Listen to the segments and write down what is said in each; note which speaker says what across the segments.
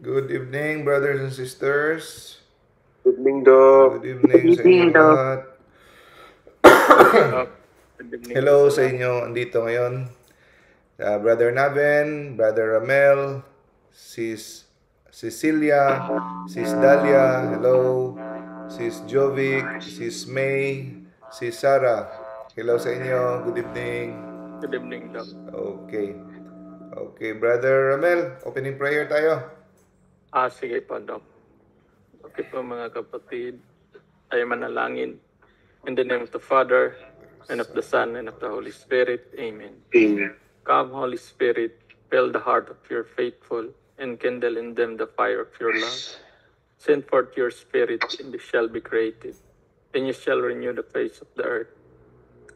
Speaker 1: Good evening, brothers and sisters.
Speaker 2: Good evening, Doc.
Speaker 1: Good evening sa inyo lahat.
Speaker 3: Doc. Good evening po
Speaker 1: Hello
Speaker 3: sa
Speaker 1: sa
Speaker 3: lahat.
Speaker 1: inyo, andito ngayon. Brother Naven, Brother Ramel, Sis Cecilia, Sis Dalia, hello. Sis Jovic, Sis May, Sis Sarah. Hello sa inyo, good evening.
Speaker 3: Good evening, Doc.
Speaker 1: Okay. Okay, Brother Ramel, opening prayer tayo.
Speaker 3: Sige po, Doc. Okay po mga kapatid, ay manalangin. In the name of the Father, and of the Son, and of the Holy Spirit. Amen.
Speaker 2: Amen.
Speaker 3: Come, Holy Spirit, fill the heart of your faithful, and kindle in them the fire of your love. Send forth your Spirit, and they shall be created, and you shall renew the face of the earth.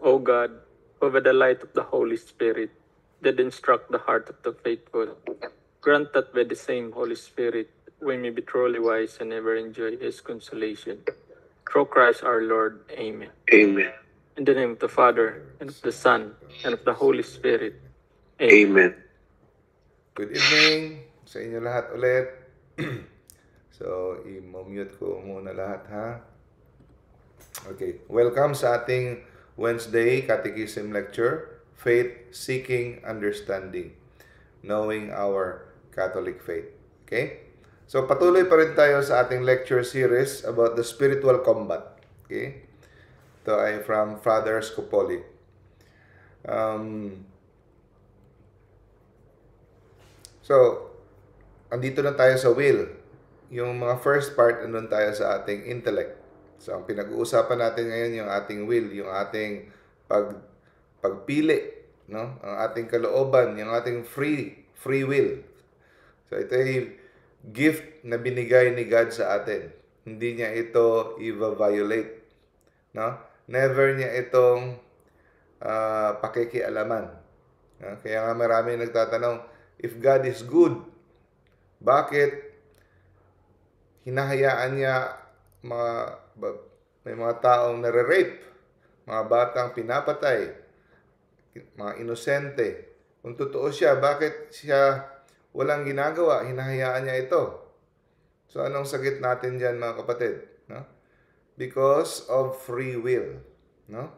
Speaker 3: O God, who by the light of the Holy Spirit did instruct the heart of the faithful, grant that by the same Holy Spirit we may be truly wise and ever enjoy His consolation. Through Christ our Lord. Amen.
Speaker 2: Amen.
Speaker 3: In the name of the Father, and of the Son, and of the Holy Spirit.
Speaker 2: Amen.
Speaker 1: Good evening sa inyo lahat ulit. So, i-mute ko muna lahat ha. Okay, welcome sa ating Wednesday Catechism Lecture, Faith Seeking Understanding, Knowing Our Catholic Faith. Okay? So, patuloy pa rin tayo sa ating lecture series about the spiritual combat. Okay? Ito ay from Father Scopoli. So, andito na tayo sa will. Yung mga first part, andun tayo sa ating intellect. So, ang pinag-uusapan natin ngayon yung ating will, yung ating pagpili, no? Ang ating kalooban, yung ating free will. So, ito ay gift na binigay ni God sa atin. Hindi niya ito i-violate, no? Never niya itong pakikialaman. No? Kaya nga marami nagtatanong, if God is good, bakit hinahayaan niya may mga taong nare-rape, mga batang pinapatay, mga inosente? Kung totoo siya, bakit siya walang ginagawa? Hinahayaan niya ito. So, anong sagot natin dyan, mga kapatid? No? Because of free will. No?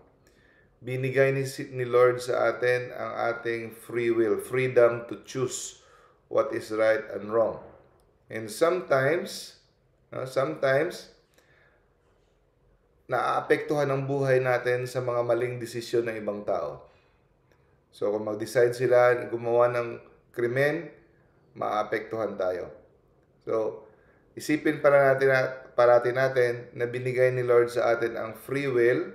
Speaker 1: Binigay ni Lord sa atin ang ating free will, freedom to choose what is right and wrong. And sometimes naaapektuhan ang buhay natin sa mga maling desisyon ng ibang tao. So, kung mag-decide sila gumawa ng krimen, maapektuhan tayo. So, isipin parati natin na binigay ni Lord sa atin ang free will.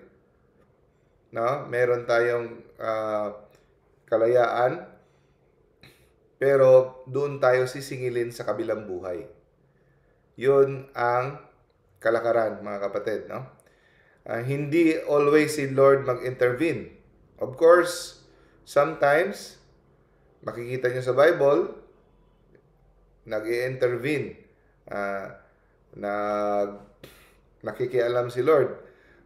Speaker 1: No? Meron tayong kalayaan, pero doon tayo sisingilin sa kabilang buhay. Yun ang kalakaran, mga kapatid, no? Hindi always si Lord mag-intervene. Of course, sometimes, makikita nyo sa Bible, nag-i-intervene. Nakikialam si Lord.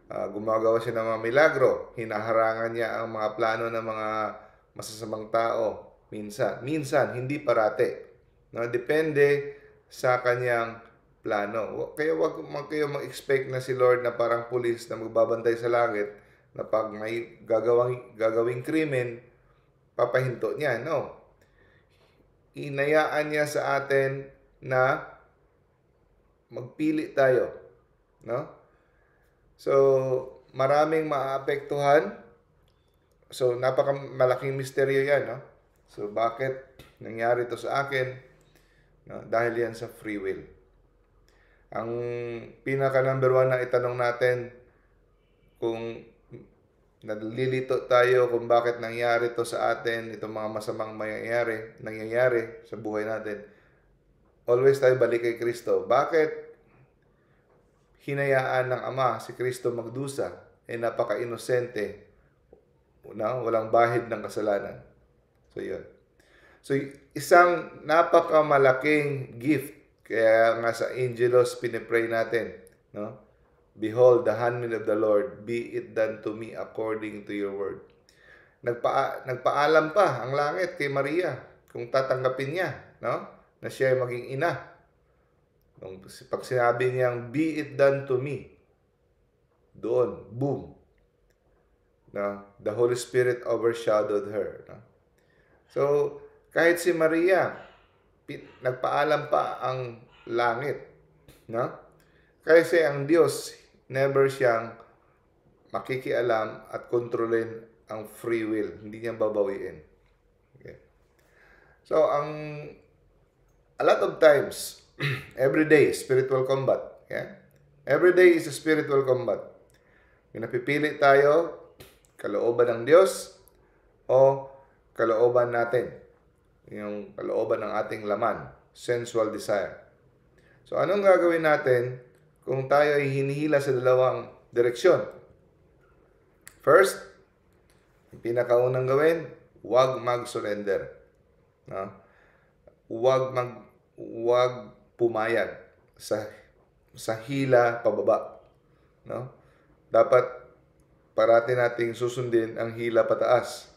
Speaker 1: Gumagawa siya ng mga milagro. Hinaharangan niya ang mga plano ng mga masasamang tao. Minsan, hindi parate. No? Depende sa kanyang plano. Kaya wag kayo mag-expect na si Lord na parang pulis na magbabantay sa langit na pag may gagawing krimen, papahinto niya. No. Inayaan niya sa atin na magpili tayo. No? So, maraming maaapektuhan. So, napakamalaking misteryo yan. No? So, bakit nangyari to sa akin? No? Dahil yan sa free will. Ang pinaka number one na itanong natin, kung nalilito tayo kung bakit nangyari to sa atin, itong mga masamang nangyayari sa buhay natin, always tayo balik kay Kristo. Bakit hinayaan ng Ama si Kristo magdusa? Napaka-inosente, walang bahid ng kasalanan. So, yun. So, isang napakamalaking gift. Kaya nga sa Angelos, pinipray natin, no? Behold, the handmaid of the Lord, be it done to me according to your word. Nagpaalam pa ang langit kay Maria kung tatanggapin niya, no? Na siya ay maging ina Pag sinabi niyang, be it done to me, doon, boom. No? The Holy Spirit overshadowed her. No? So, kahit si Maria, nagpaalam pa ang langit. No? Kasi ang Diyos, never siyang makikialam at kontrolin ang free will. Hindi niya babawiin. Okay. So, a lot of times, every day, spiritual combat. Yeah? Every day is a spiritual combat. Yung napipili tayo, kalooban ng Diyos o kalooban natin. Yung kalooban ng ating laman, sensual desire. So, anong gagawin natin kung tayo ay hinihila sa dalawang direksyon? First, yung pinakaunang gawin, huwag mag-surrender. No? Huwag pumayag sa hila pababa. No? Dapat parati nating susundin ang hila pataas.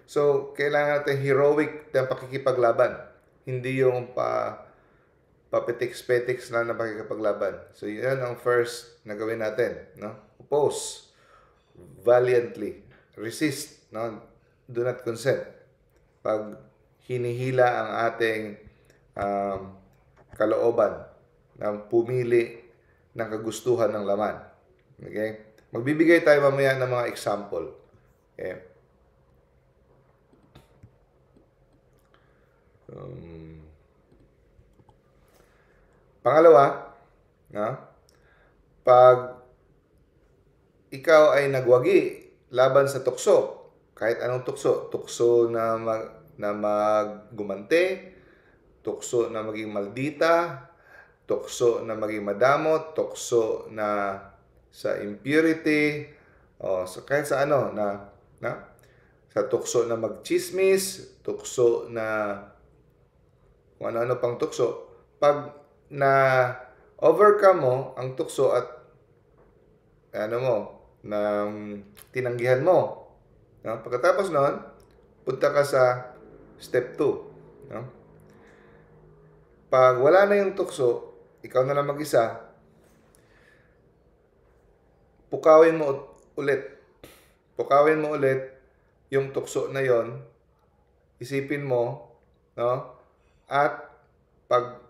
Speaker 1: So, kailangan natin heroic na pakikipaglaban. Hindi yung papetiks-petiks lang na pakikipaglaban. So, yan ang first na gawin natin. No? Oppose valiantly. Resist. No? Do not consent. Pag hinihila ang ating kalooban na pumili ng kagustuhan ng laman. Okay? Magbibigay tayo mamaya ng mga example. Okay? Pangalawa, no? Pag ikaw ay nagwagi laban sa tukso, kahit anong tukso na maggumante, tukso na maging maldita, tukso na maging madamot, tukso na sa impurity, o kahit sa ano, sa tukso na magchismis, tukso na kung ano-ano pang tukso. Pag na-overcome mo ang tukso at tinanggihan mo, no? Pagkatapos noon, punta ka sa step 2. No? Pag wala na yung tukso, ikaw na lang mag-isa, pukawin mo ulit. Pukawin mo ulit yung tukso na yon. Isipin mo, no? At pag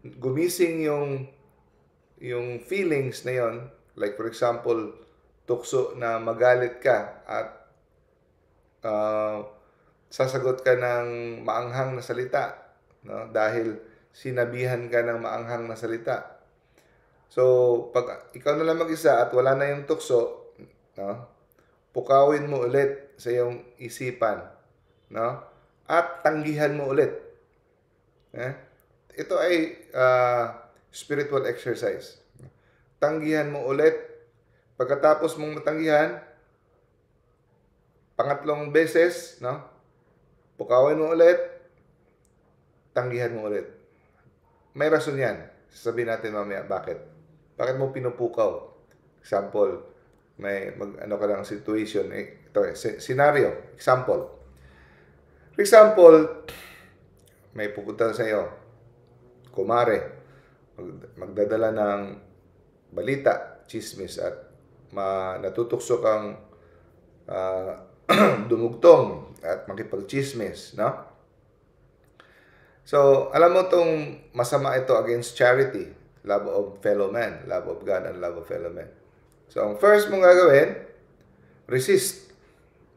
Speaker 1: gumising yung feelings na yon, like for example, tukso na magalit ka at sasagot ka ng maanghang na salita, no? Dahil sinabihan ka ng maanghang na salita. So, pag ikaw na lang mag-isa at wala na yung tukso, no? Pukawin mo ulit sa iyong isipan, no? At tanggihan mo ulit. Ito ay spiritual exercise. Tanggihan mo ulit. Pagkatapos mong matanggihan, pangatlong beses, no? Pukawin mo ulit, tanggihan mo ulit. May rason yan. Sasabihin natin mamaya, bakit? Bakit mo pinupukaw? Example, may ka lang situation. Ito, scenario. Example. For example, may pupunta sa iyo, kumare, magdadala ng balita, chismis, at natutukso kang dumugtong at makipag-chismis, no? So, alam mo itong masama ito against charity, love of fellow man, love of God, and love of fellow man. So, ang first mong gagawin, resist.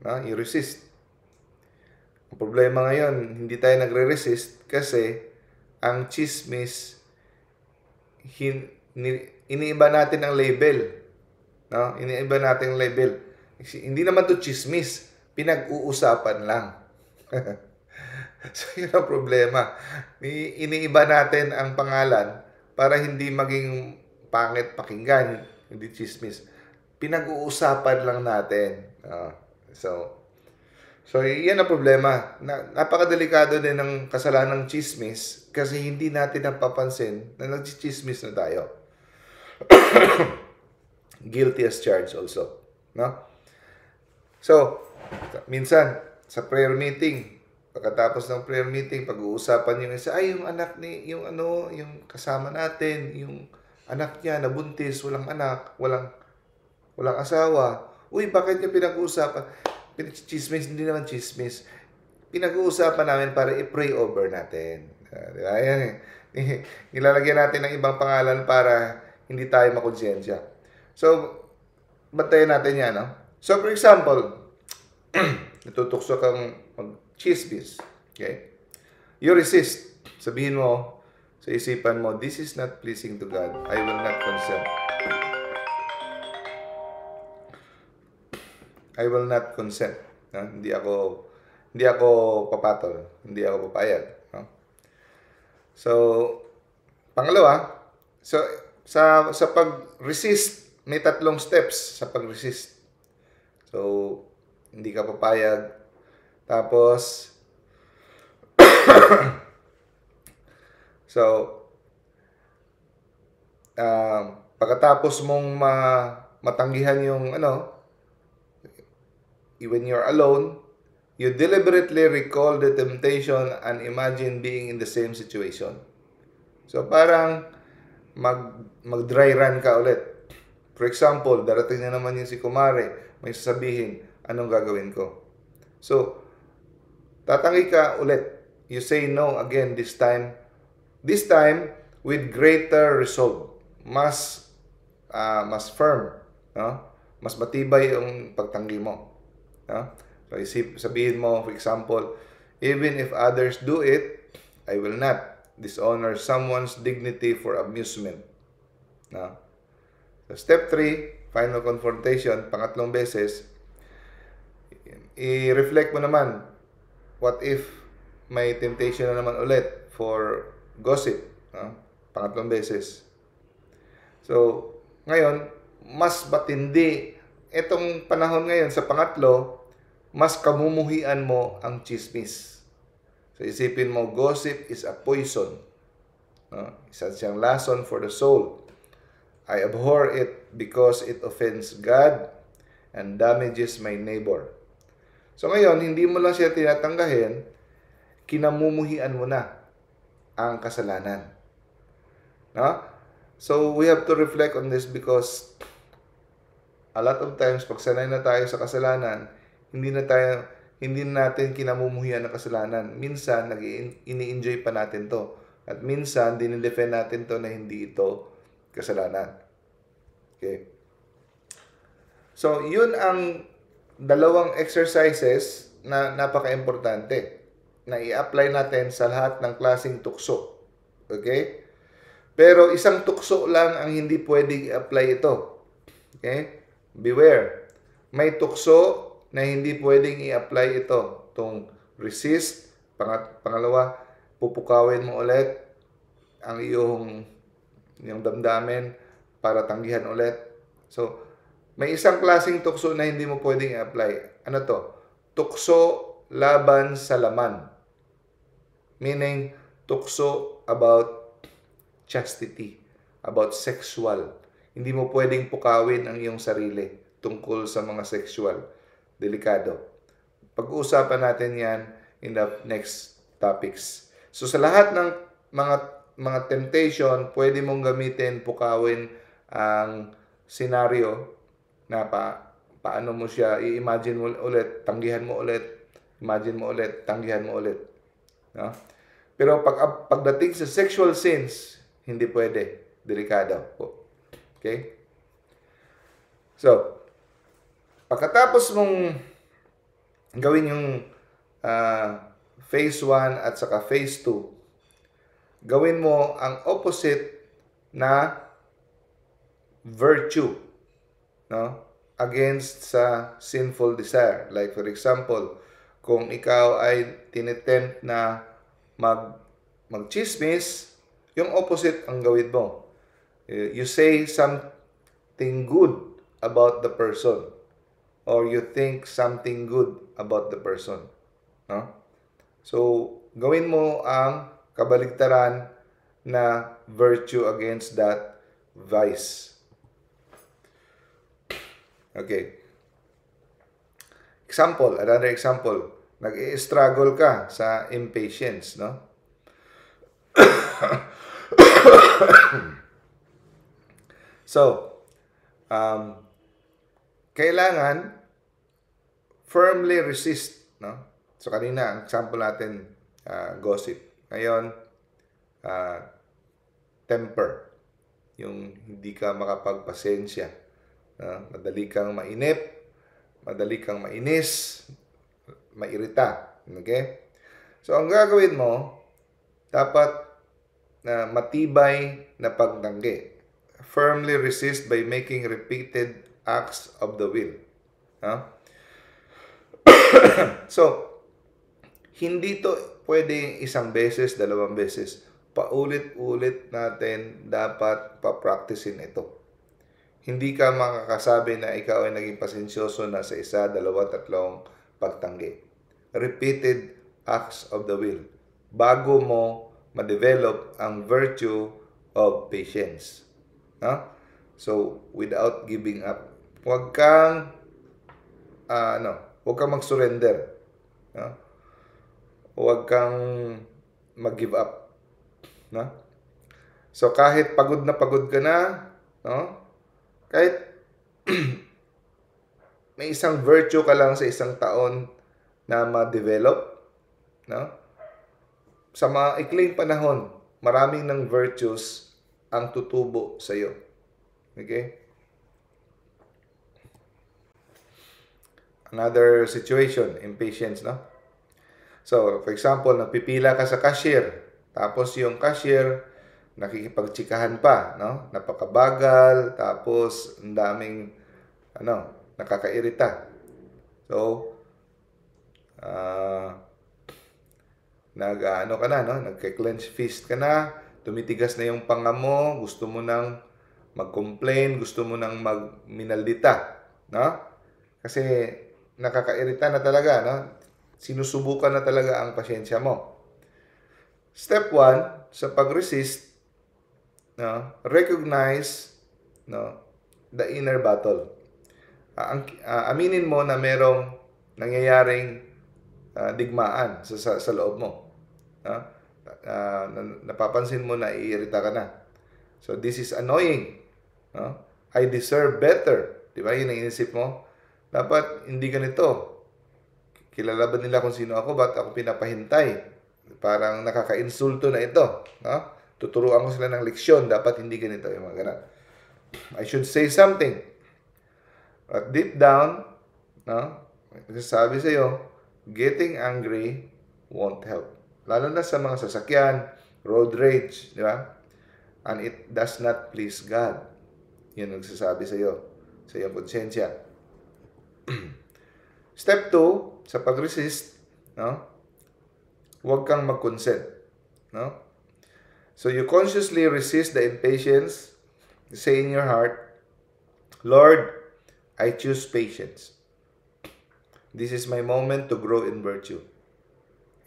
Speaker 1: No? You resist. Ang problema ngayon, hindi tayo nagre-resist kasi ang chismis, iniiba natin ang label. No? Iniiba natin ang label. Hindi naman to chismis, pinag-uusapan lang. So, yun ang problema. Iniiba natin ang pangalan para hindi maging pangit pakinggan, hindi chismis. Pinag-uusapan lang natin. So, yan ang problema. Napakadelikado din ng kasalanang chismis kasi hindi natin napapansin na nag-chismis na tayo. Guilty as charged also. No? So, minsan, sa prayer meeting, Pagkatapos ng prayer meeting, pag-uusapan yung isa, ay, yung anak ni, yung ano, yung kasama natin, yung anak niya, nabuntis, walang anak, walang asawa. Uy, bakit niya pinag-uusapan? Chismis, hindi naman chismis. Pinag-uusapan namin para i-pray over natin. Di ba? Yan eh. Nilalagyan natin ng ibang pangalan para hindi tayo makonsensya. So, bantayan natin yan, no? So, for example, natutukso kang mag-chismis. Okay? You resist. Sabihin mo sa isipan mo, this is not pleasing to God. I will not consent. I will not consent. No? Hindi ako papatol. Hindi ako papayag. No? So, pangalawa, so sa pag-resist, may 3 steps sa pag-resist. So, hindi ka papayag. Tapos, so, pagkatapos mong matanggihan yung when you're alone, you deliberately recall the temptation and imagine being in the same situation. So, parang mag-dry run ka ulit. For example, darating na naman yung si Kumare, may sasabihin, anong gagawin ko? So, tatanggi ka ulit. You say no again this time. This time, with greater resolve. Mas firm. No? Mas matibay yung pagtanggi mo. No? So, sabihin mo, for example, even if others do it, I will not dishonor someone's dignity for amusement. No? So, step 3, final confrontation, pangatlong beses, i-reflect mo naman, what if may temptation na naman ulit for gossip? No? Pangatlong beses. So, ngayon, mas matindi itong panahon ngayon sa pangatlo, mas kamumuhian mo ang chismis. So, isipin mo, gossip is a poison. No? Isa siyang lason for the soul. I abhor it because it offends God and damages my neighbor. So, ngayon, hindi mo lang siya tinatanggahin, kinamumuhian mo na ang kasalanan. No? So, we have to reflect on this because a lot of times, pag sanay na tayo sa kasalanan, hindi natin kinamumuhian ng kasalanan. Minsan, ini-enjoy pa natin to. At minsan, dinidefend natin to na hindi ito kasalanan. Okay? So, yun ang dalawang exercises na napaka-importante na i-apply natin sa lahat ng klaseng tukso. Okay? Pero isang tukso lang ang hindi pwedeng i-apply ito. Okay? Beware. May tukso na hindi pwedeng i-apply ito. Itong resist. Pangalawa, pupukawin mo ulit ang yung damdamin para tanggihan ulit. So, may isang klaseng tukso na hindi mo pwedeng i-apply. Ano to? Tukso laban sa laman. Meaning, tukso about chastity, about sexual. Hindi mo pwedeng pukawin ang iyong sarili tungkol sa mga sexual. Delikado. Pag-uusapan natin yan in the next topics. So, sa lahat ng mga temptation, pwede mong gamitin, pukawin ang senaryo na paano mo siya, i-imagine mo ulit, tanggihan mo ulit, imagine mo ulit, tanggihan mo ulit. No? Pero pagdating sa sexual sins, hindi pwede. Delikado po. Okay? So, pagkatapos mong gawin yung phase 1 at saka phase 2, gawin mo ang opposite na virtue, no? Against sa sinful desire. Like for example, kung ikaw ay tinitempt na mag-chismis, yung opposite ang gawin mo. You say something good about the person, or you think something good about the person. No? So, gawin mo ang kabaligtaran na virtue against that vice. Okay. Example, another example. nag-i-struggle ka sa impatience, no? So, kailangan firmly resist, no? So, kanina, ang example natin, gossip. Ngayon, temper. Yung hindi ka makapagpasensya. Madali kang mainip, madali kang mainis, mairita. Okay? So, ang gagawin mo, dapat na matibay na pagtanggi. Firmly resist by making repeated acts of the will. So, hindi to pwede isang beses, dalawang beses. Paulit-ulit natin dapat pa-practicein ito. Hindi ka makakasabi na ikaw ay naging pasensyoso na sa isa, dalawa, tatlong pagtanggi. Repeated acts of the will. Bago mo ma-develop ang virtue of patience. So, without giving up. Huwag kang mag-surrender. Huwag kang mag-give up. So, kahit pagod na pagod ka na, kahit may isang virtue ka lang sa isang taon na ma-develop, sa mga ikling panahon, maraming ng virtues ang tutubo sa iyo. Okay? Another situation, impatience, no? So, for example, napipila ka sa cashier, tapos yung cashier, nakikipagtsikahan pa, no? Napakabagal, tapos ang daming, nakakairita. So, nagke-clench fist ka na, tumitigas na yung panga mo, gusto mo nang mag-complain, gusto mo nang magminaldita, no? Kasi nakakairita na talaga, no? Sinusubukan na talaga ang pasyensya mo. Step 1 sa pag-resist, recognize, the inner battle. Aminin mo na merong nangyayaring digmaan sa loob mo. Napapansin mo na iirita ka na. So, this is annoying. I deserve better. Di ba? Yun ang inisip mo. Dapat hindi ganito. Kilala ba nila kung sino ako? Ba't ako pinapahintay? Parang nakaka-insulto na ito. Tuturuan ko sila ng leksyon. Dapat hindi ganito. Yung mga ganun. I should say something. But deep down, sabi sa'yo, getting angry won't help. Lalo na sa mga sasakyan, road rage, di ba? And it does not please God. Yun ang nagsasabi sa iyo, sa iyong konsensya. Step 2, sa pag-resist, huwag kang mag-consent. So you consciously resist the impatience, say in your heart, Lord, I choose patience. This is my moment to grow in virtue.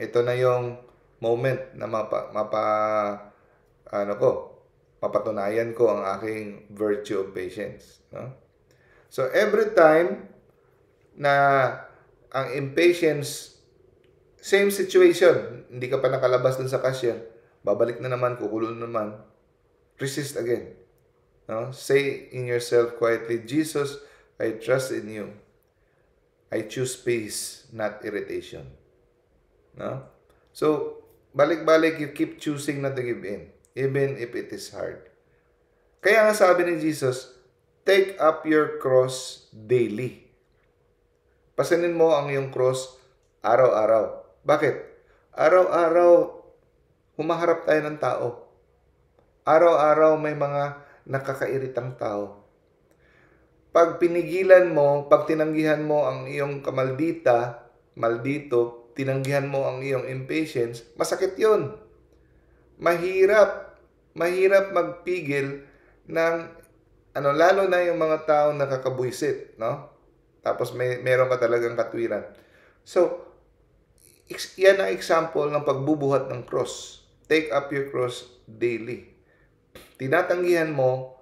Speaker 1: Ito na yung moment na mapatunayan ko ang aking virtue of patience. So, every time na ang impatience, same situation, hindi ka pa nakalabas dun sa cashier, babalik na naman, kukulo na naman, resist again. Say in yourself quietly, Jesus, I trust in you. I choose peace, not irritation. So, balik-balik, you keep choosing not to give in, even if it is hard. Kaya nga sabi ni Jesus, take up your cross daily. Pasanin mo ang iyong cross araw-araw. Bakit? Araw-araw, humaharap tayo ng tao. Araw-araw may mga nakakairitang tao. Pag pinigilan mo, pag tinanggihan mo ang iyong maldito, tinanggihan mo ang iyong impatience, masakit yun. Mahirap magpigil ng, lalo na yung mga taong nakakabuisit, Tapos meron ka talagang katwiran. So, yan ang example ng pagbubuhat ng cross. Take up your cross daily. Tinatanggihan mo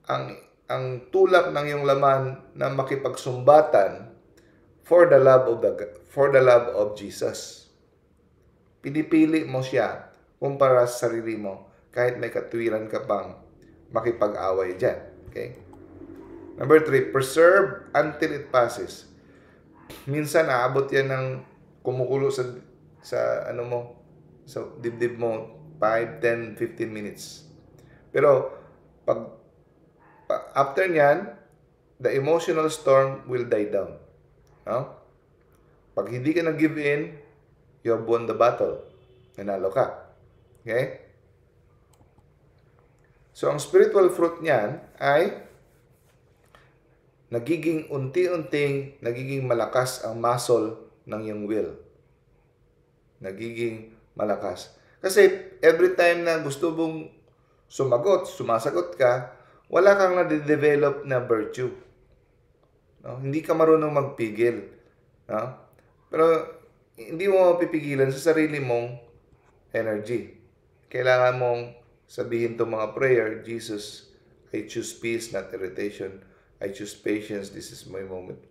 Speaker 1: ang tulak ng iyong laman na makipagsumbatan for the love for the love of Jesus. Pinipili mo siya kumpara sa sarili mo kahit may katwiran ka pang makipag-away dyan. Okay? Number 3, preserve until it passes. Minsan aabot yan ng kumukulo sa ano mo, sa dibdib mo 5, 10, 15 minutes. Pero after nyan, the emotional storm will die down. No? Pag hindi ka nag-give in, you have won the battle. Nanalo ka. Okay? So, ang spiritual fruit niyan ay nagiging unti-unting, nagiging malakas ang muscle ng iyong will. Nagiging malakas. Kasi every time na gusto mong sumasagot ka, wala kang na-develop na virtue. No? Hindi ka marunong magpigil. No? Pero hindi mo mapipigilan sa sarili mong energy. Kailangan mong sabihin itong mga prayer, Jesus, I choose peace, not irritation. I choose patience, this is my moment.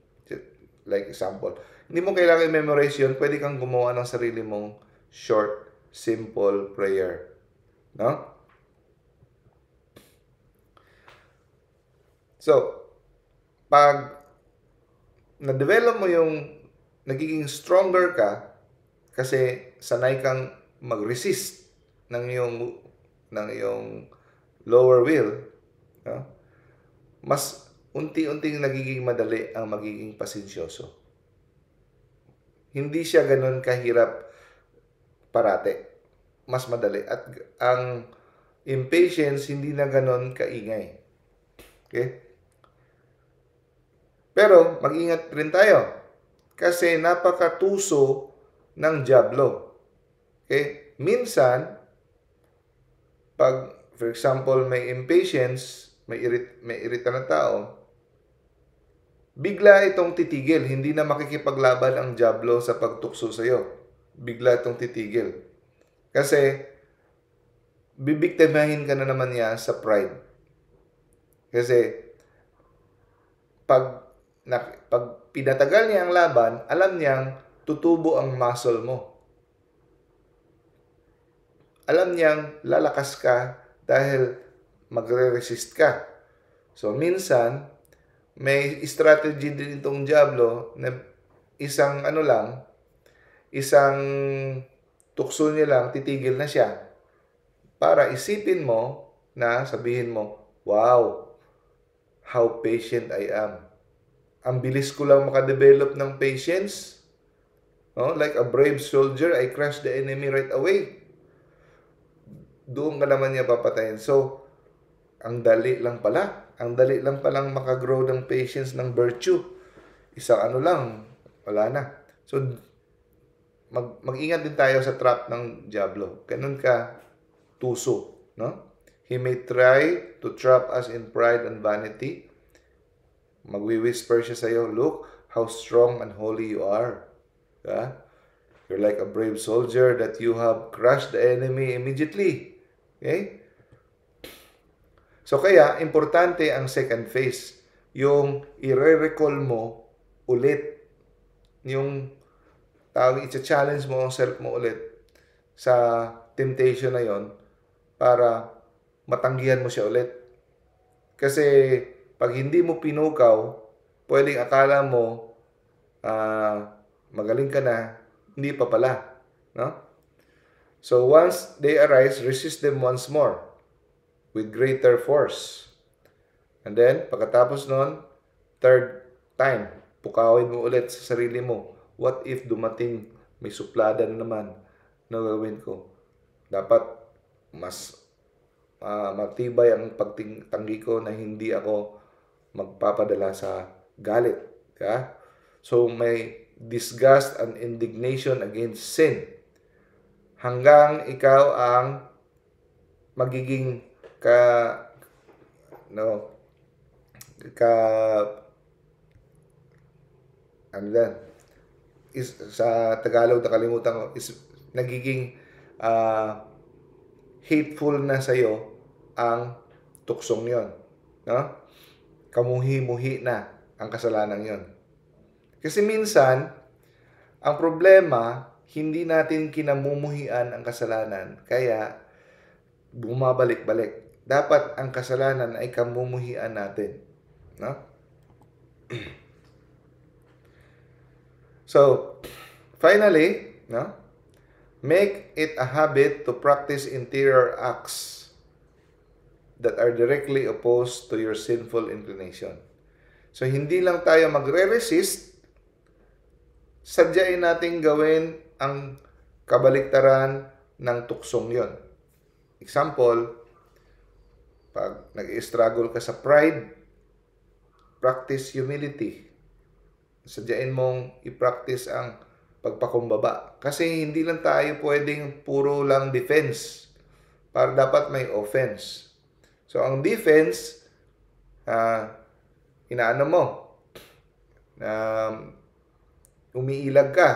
Speaker 1: Like example. Hindi mo kailangan i-memorize yun. Pwede kang gumawa ng sarili mong short, simple prayer. No? So, pag na-develop mo yung nagiging stronger ka kasi sanay kang mag-resist ng iyong lower will, no? Mas unti-unting nagiging madali ang magiging pasensyoso. Hindi siya ganun kahirap parate. Mas madali. At ang impatience hindi na ganun kaingay. Okay? Pero mag-ingat rin tayo. Kasi napakatuso ng dyablo. Okay? Minsan, pag, for example, may impatience, may irita na tao, bigla itong titigil. Hindi na makikipaglaban ang dyablo sa pagtukso sa iyo. Bigla itong titigil. Kasi, bibiktimahin ka na naman niya sa pride. Kasi, pag pinatagal niya ang laban, alam niyang tutubo ang muscle mo. Alam niyang lalakas ka dahil magre-resist ka. So, minsan, may strategy din itong dyablo na isang tukso niya lang, titigil na siya. Para isipin mo na sabihin mo, wow, how patient I am. Ang bilis ko lang makadevelop ng patience. No? Like a brave soldier, I crush the enemy right away. Doon ka naman niya papatayin. So, ang dali lang pala. Ang dali lang palang makagrow ng patience, ng virtue. Isang lang, wala na. So, mag-ingat din tayo sa trap ng dyablo. Ganun ka tuso. No? He may try to trap us in pride and vanity. Magwi-whisper siya sa'yo, look how strong and holy you are. Yeah? You're like a brave soldier that you have crushed the enemy immediately. Okay? So kaya, importante ang second phase. Yung i-recall mo ulit. Yung i-challenge mo ang self mo ulit sa temptation na yon para matanggihan mo siya ulit. Kasi pag hindi mo pinukaw, pwedeng akala mo magaling ka na, hindi pa pala. No? So once they arise, resist them once more with greater force. And then, pagkatapos nun, third time, pukawin mo ulit sa sarili mo. What if dumating may suplada na naman na gawin ko? Dapat mas matibay ang pagtanggi ko na hindi ako magpapadala sa galit. Yeah? So, may disgust and indignation against sin. Hanggang ikaw ang magiging sa Tagalog, nakalimutan ko, is nagiging hateful na sa'yo ang tuksong yon. No? Kamuhi-muhi na ang kasalanan yon. Kasi minsan, Ang problema, hindi natin kinamumuhian ang kasalanan, kaya bumabalik-balik. Dapat ang kasalanan ay kamumuhian natin. No? So, finally, no? Make it a habit to practice interior acts that are directly opposed to your sinful inclination. So, hindi lang tayo magre-resist, sadyain natin gawin ang kabaliktaran ng tuksong yon. Example, pag nag-struggle ka sa pride, practice humility. Sadyain mong i-practice ang pagpakumbaba. Kasi hindi lang tayo pwedeng puro lang defense. Para dapat may offense. So, ang defense, inaano mo, umiilag ka.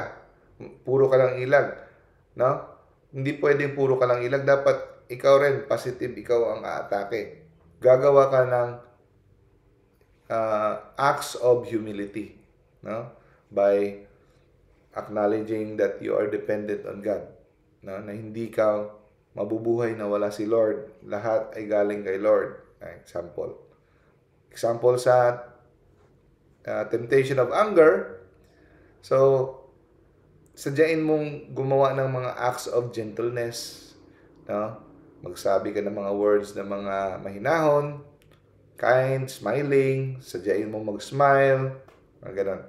Speaker 1: Puro ka lang ilag. No? Hindi pwedeng puro ka lang ilag. Dapat ikaw rin, positive, ikaw ang aatake. Gagawa ka ng acts of humility. No? By acknowledging that you are dependent on God. No? Na hindi ka mabubuhay na wala si Lord. Lahat ay galing kay Lord. Example. Example sa temptation of anger. So, sadyain mong gumawa ng mga acts of gentleness. No? Magsabi ka ng mga words na mga mahinahon, kind, smiling. Sadyain mong mag-smile. Mga ganun.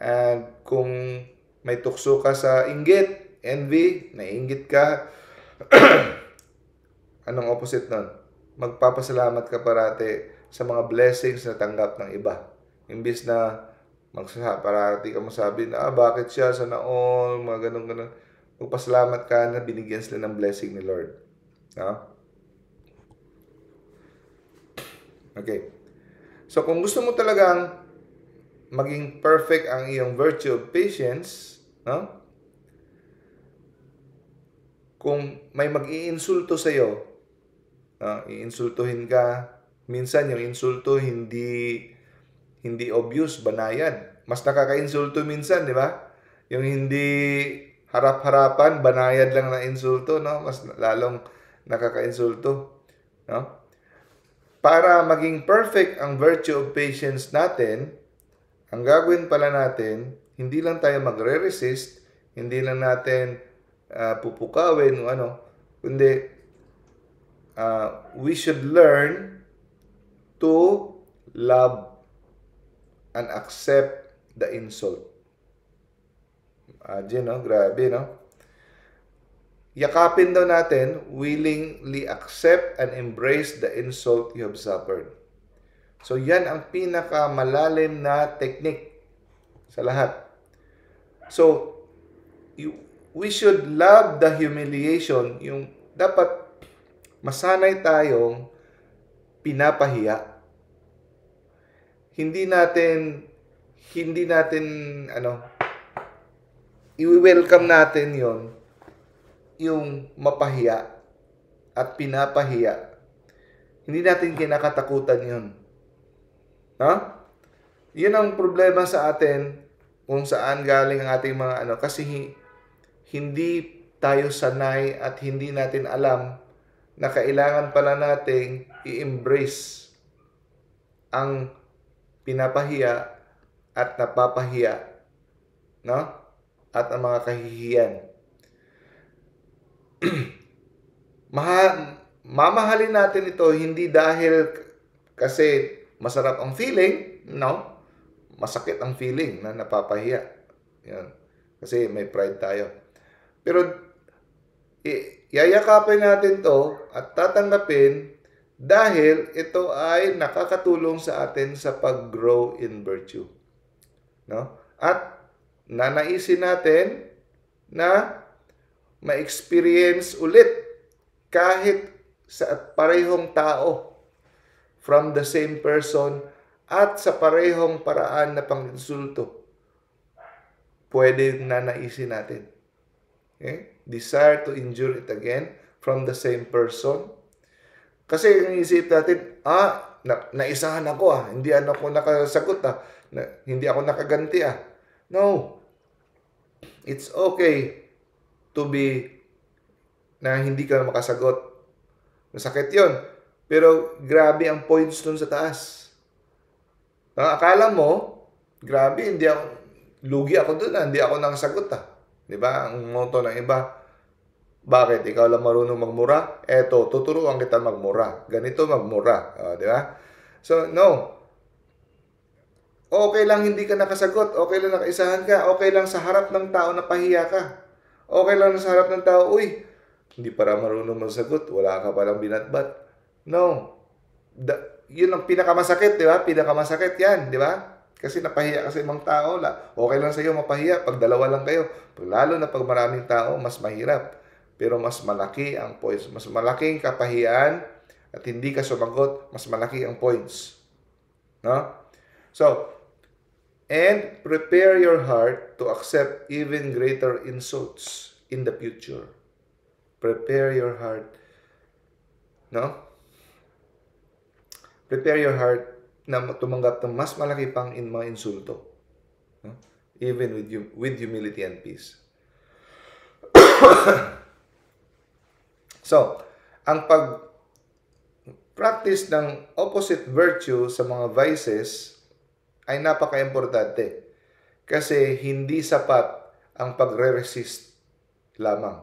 Speaker 1: And kung may tukso ka sa inggit, envy, naiinggit ka, anong opposite nun? Magpapasalamat ka parati sa mga blessings na tanggap ng iba. Imbis na parati ka masabi na, bakit siya, sana all, mga ganun. Magpasalamat ka na binigyan sila ng blessing ni Lord. No? Okay. So, kung gusto mo talagang maging perfect ang iyong virtue of patience, no? Kung may mag-iinsulto sa iyo, iinsultuhin ka, minsan yung insulto hindi obvious, banayad. Mas nakaka-insulto minsan, di ba? Yung hindi harap-harapan, banayad lang na insulto, no? Mas lalong nakaka-insulto, no? Para maging perfect ang virtue of patience natin, ang gagawin pala natin, hindi lang tayo magre-resist, hindi lang natin pupukawin o ano, kundi we should learn to love and accept the insult. No? Grabe, no? Yakapin daw natin, willingly accept and embrace the insult you have suffered. So, yan ang pinakamalalim na technique sa lahat. So, we should love the humiliation. Yung dapat masanay tayong pinapahiya. Hindi natin i-welcome natin yung mapahiya at pinapahiya. Hindi natin kinakatakutan yun. No? Yun ang problema sa atin kung saan galing ang ating mga kasi hindi tayo sanay at hindi natin alam na kailangan pala nating i-embrace ang pinapahiya at napapahiya, no? At ang mga kahihiyan. Mamahalin natin ito hindi dahil kasi masarap ang feeling, no? Masakit ang feeling na napapahiya. Yan. Kasi may pride tayo. Pero yayakapin natin to at tatanggapin dahil ito ay nakakatulong sa atin sa pag-grow in virtue. No? At nanaisin natin na ma-experience ulit kahit sa parehong tao from the same person at sa parehong paraan na pang-insulto. Pwede nanaisin natin. Okay? Desire to endure it again from the same person. Kasi ang isip natin, naisahan ako hindi ako nakasagot hindi ako nakaganti No. It's okay to be na hindi ka makasagot. Masakit yon. Pero grabe ang points dun sa taas. Akala mo, grabe, lugi ako dun, hindi ako nakasagot Di ba? Ang motto ng iba, bakit? Ikaw lang marunong magmura? Eto, tuturuan kita magmura. Ganito magmura. Di ba? So, no. Okay lang hindi ka nakasagot. Okay lang nakaisahan ka. Okay lang sa harap ng tao na pahiya ka. Okay lang sa harap ng tao, uy, hindi para marunong magsagot. Wala ka palang binatbat. No. Yun ang pinakamasakit, di ba? Pinakamasakit yan, di ba? Kasi napahiya ka sa ibang tao. Okay lang sa iyo mapahiya pag dalawa lang kayo. Lalo na pag maraming tao, mas mahirap. Pero mas malaki ang points. Mas malaking kapahiyaan at hindi ka sumagot, mas malaki ang points. No? So, and prepare your heart to accept even greater insults in the future. Prepare your heart. No? Prepare your heart na tumanggap ng mas malaki pang mga insulto. No? Even with humility and peace. So, ang pag-practice ng opposite virtue sa mga vices ay napaka-importante. Kasi hindi sapat ang pagre-resist lamang.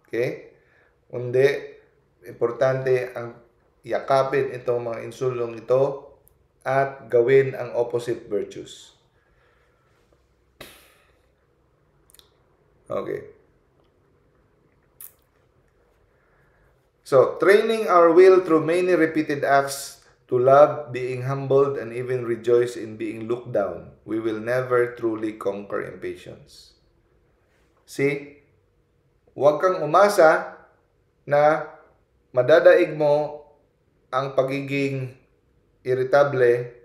Speaker 1: Okay? Kundi, importante ang yakapin itong mga insultong ito at gawin ang opposite virtues. Okay. So, training our will through many repeated acts to love, being humbled, and even rejoice in being looked down, we will never truly conquer impatience. See? Huwag kang umasa na madadaig mo ang pagiging irritable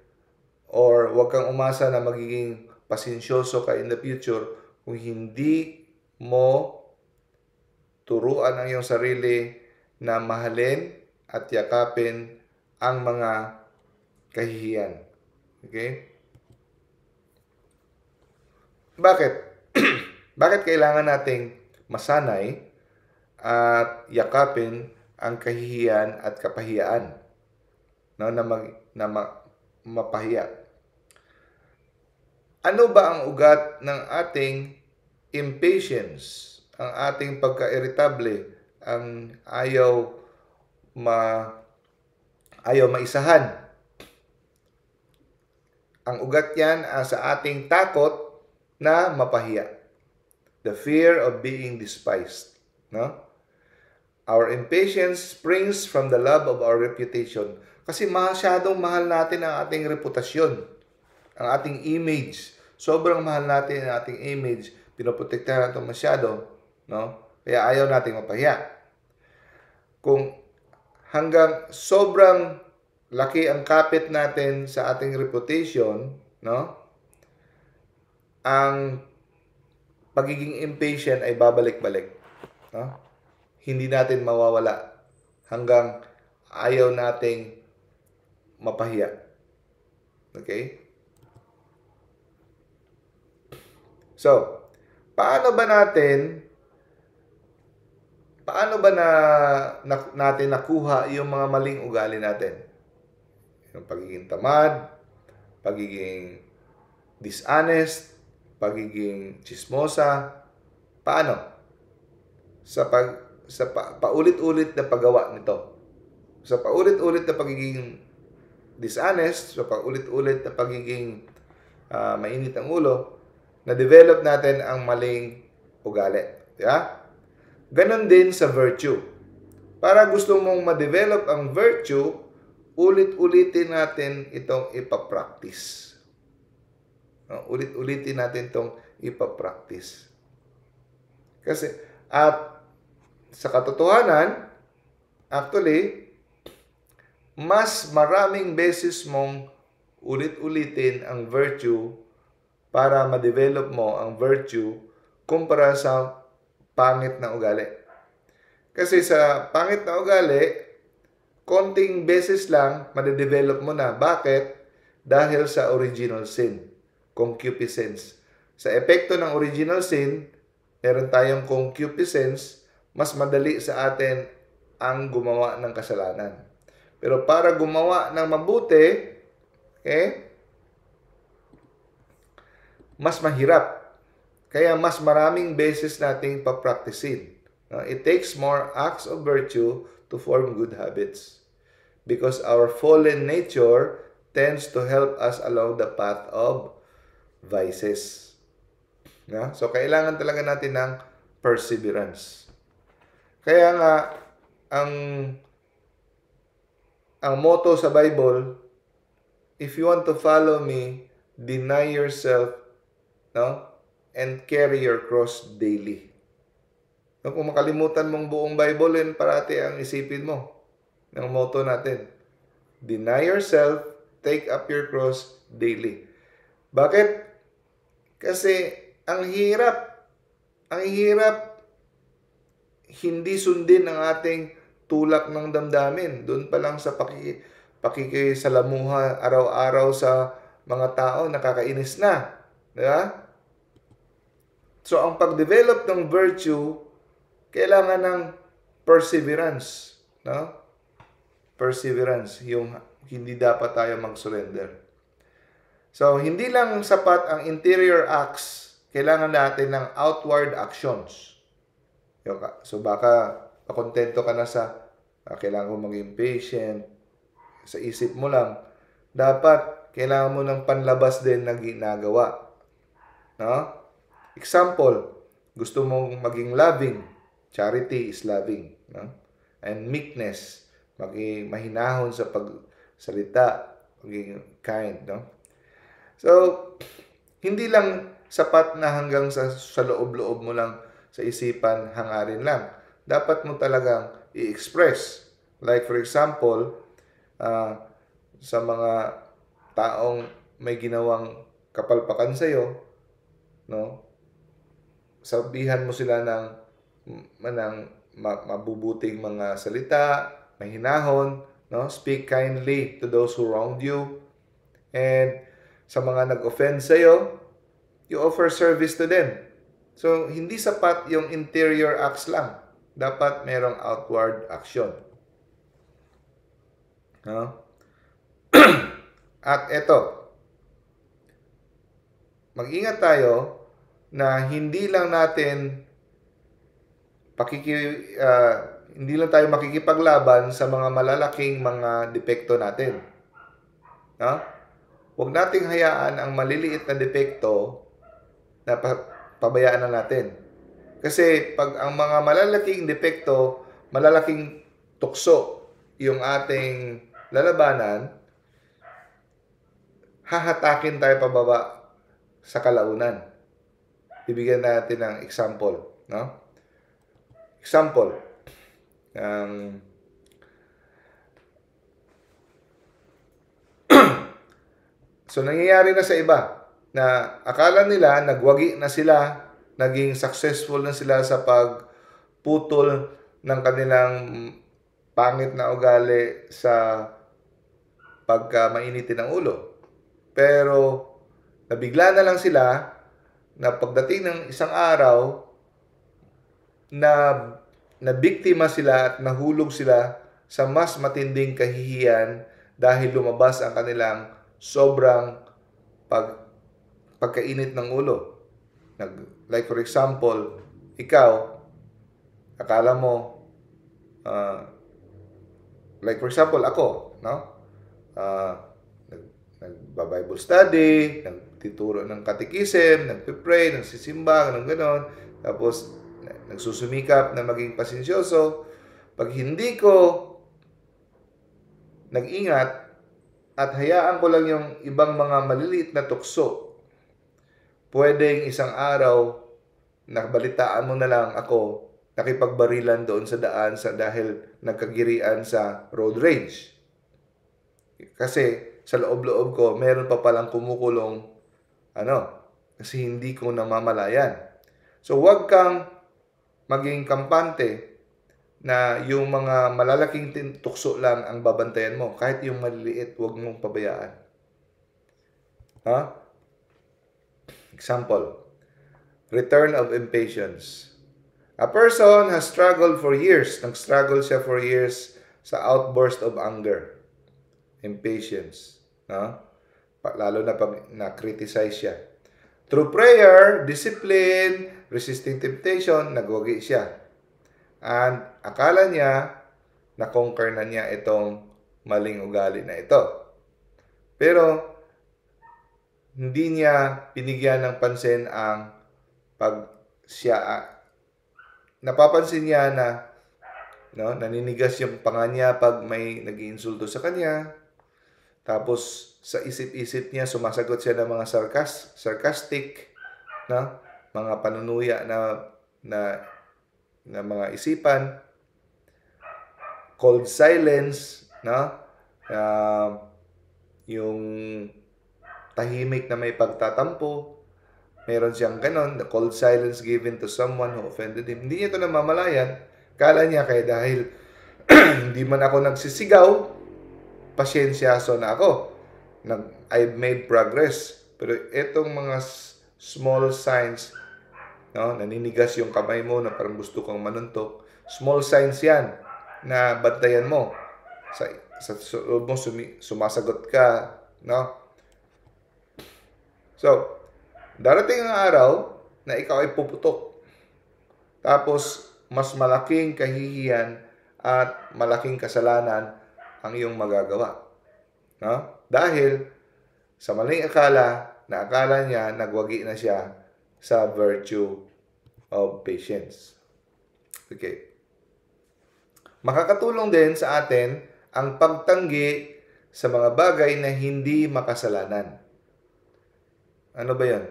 Speaker 1: or huwag kang umasa na magiging pasensyoso ka in the future kung hindi mo turuan ang iyong sarili na mahalin at yakapin ang mga kahihiyan. Okay? Bakit? Bakit kailangan nating masanay at yakapin ang kahihiyan at kapahiyaan? No, mapahiya. Ano ba ang ugat ng ating impatience? Ang ating pagka-irritable? Ang ayaw maisahan. Ang ugat yan sa ating takot na mapahiya. The fear of being despised. No? Our impatience springs from the love of our reputation. Kasi masyadong mahal natin ang ating reputasyon, ang ating image. Sobrang mahal natin ang ating image. Pinoprotektahan natin masyado. No? Kaya ayaw nating mapahiya. Kung hanggang sobrang laki ang kapit natin sa ating reputation, no? Ang pagiging impatient ay babalik-balik. No? Hindi natin mawawala hanggang ayaw nating mapahiya. Okay? So, paano ba natin natin nakuha yung mga maling ugali natin? Yung pagiging tamad, pagiging dishonest, pagiging chismosa. Paano? Sa paulit-ulit na paggawa nito. Sa paulit-ulit na pagiging dishonest, sa paulit-ulit na pagiging mainit ang ulo, na-develop natin ang maling ugali. Yeah? Ganon din sa virtue. Para gusto mong ma-develop ang virtue, ulit-ulitin natin itong ipapractice. Ulit-ulitin natin itong ipapractice. Kasi, at sa katotohanan, actually, mas maraming beses mong ulit-ulitin ang virtue para ma-develop mo ang virtue kumpara sa pangit na ugali. Kasi sa pangit na ugali, konting beses lang, madedevelop mo na. Bakit? Dahil sa original sin, concupiscence. Sa epekto ng original sin, meron tayong concupiscence, mas madali sa atin ang gumawa ng kasalanan. Pero para gumawa ng mabuti, okay, mas mahirap. Kaya mas maraming beses nating papraktisin. It takes more acts of virtue to form good habits. Because our fallen nature tends to help us along the path of vices. So, kailangan talaga natin ng perseverance. Kaya nga, ang motto sa Bible, if you want to follow me, deny yourself, and carry your cross daily. Kung makalimutan mong buong Bible, yun parati ang isipin mo ng motto natin. Deny yourself, take up your cross daily. Bakit? Kasi ang hirap hindi sundin ang ating tulak ng damdamin. Doon pa lang sa pakikisalamuha araw-araw sa mga tao, nakakainis na. Diba? So, ang pag-develop ng virtue, kailangan ng perseverance. Perseverance, yung hindi dapat tayo mag-surrender. So, hindi lang sapat ang interior acts, kailangan natin ng outward actions. So, baka pakontento ka na sa kailangan mo maging patient, sa isip mo lang, dapat kailangan mo ng panlabas din na ginagawa. Example, gusto mong maging loving, charity is loving. And meekness, maging mahinahon sa pagsalita, maging kind. So, hindi lang sapat na hanggang sa loob-loob mo lang sa isipan, hangarin lang. Dapat mo talagang i-express. Like for example, sa mga taong may ginawang kapalpakan sa'yo, sabihan mo sila ng mabubuting mga salita, mahinahon, speak kindly to those who wronged you. And sa mga nag-offend sa'yo, you offer service to them. So, hindi sapat yung interior acts lang. Dapat merong outward action. At eto, mag-ingat tayo na hindi lang tayo makikipaglaban sa mga malalaking mga depekto natin. Huwag nating hayaan ang maliliit na depekto na pabayaan na natin. Kasi pag ang mga malalaking depekto, malalaking tukso yung ating lalabanan, hahatakin tayo pababa sa kalaunan. Bibigyan natin ng example. Example. So, nangyayari na sa iba na akala nila, nagwagi na sila, naging successful na sila sa pagputol ng kanilang pangit na ugali sa pagka-mainitin ng ulo. Pero, nabigla na lang sila na pagdating ng isang araw, na biktima sila at nahulog sila sa mas matinding kahihiyan dahil lumabas ang kanilang sobrang pagkainit ng ulo. Like for example, ikaw, akala mo, like for example, ako, nagba-Bible study, nagtituro ng katekism, nagpipray, nagsisimba, gano'n. Tapos, nagsusumikap na maging pasensyoso. Pag hindi ko nag-ingat at hayaan ko lang yung ibang mga maliliit na tukso, pwedeng isang araw, nakabalitaan mo na lang ako, nakipagbarilan doon sa daan dahil nagkagirian sa road rage. Kasi, sa loob-loob ko, meron pa palang kumukulong, kasi hindi ko namamalayan. So, huwag kang maging kampante na yung mga malalaking tukso lang ang babantayan mo. Kahit yung maliliit, huwag mong pabayaan. Example, return of impatience. A person has struggled for years. Nag-struggle siya for years sa outburst of anger. Impatience. No? Lalo na pag na-criticize siya. Through prayer, discipline, resisting temptation, nagwagi siya. And akala niya, na-conquer na niya itong maling ugali na ito. Pero, hindi niya binigyan ng pansin ang napapansin niya na naninigas yung panga niya pag may nag-iinsulto sa kanya. Tapos sa isip-isip niya sumasagot siya ng mga sarcastic mga panunuya na mga isipan. Cold silence, yung tahimik na may pagtatampo. Meron siyang ganon, the cold silence given to someone who offended him. Hindi niya ito namamalayan. Kala niya dahil hindi man ako nagsisigaw, pasyensyaso na ako. I've made progress. Pero itong mga small signs, naninigas yung kamay mo na parang gusto kang manuntok. Small signs yan na bantayan mo. Sa loob mo sumasagot ka. So, darating ang araw na ikaw ay puputok. Tapos, mas malaking kahihiyan at malaking kasalanan ang iyong magagawa. Dahil sa maling akala niya, nagwagi na siya sa virtue of patience. Okay. Makakatulong din sa atin ang pagtanggi sa mga bagay na hindi makasalanan. Ano ba yan?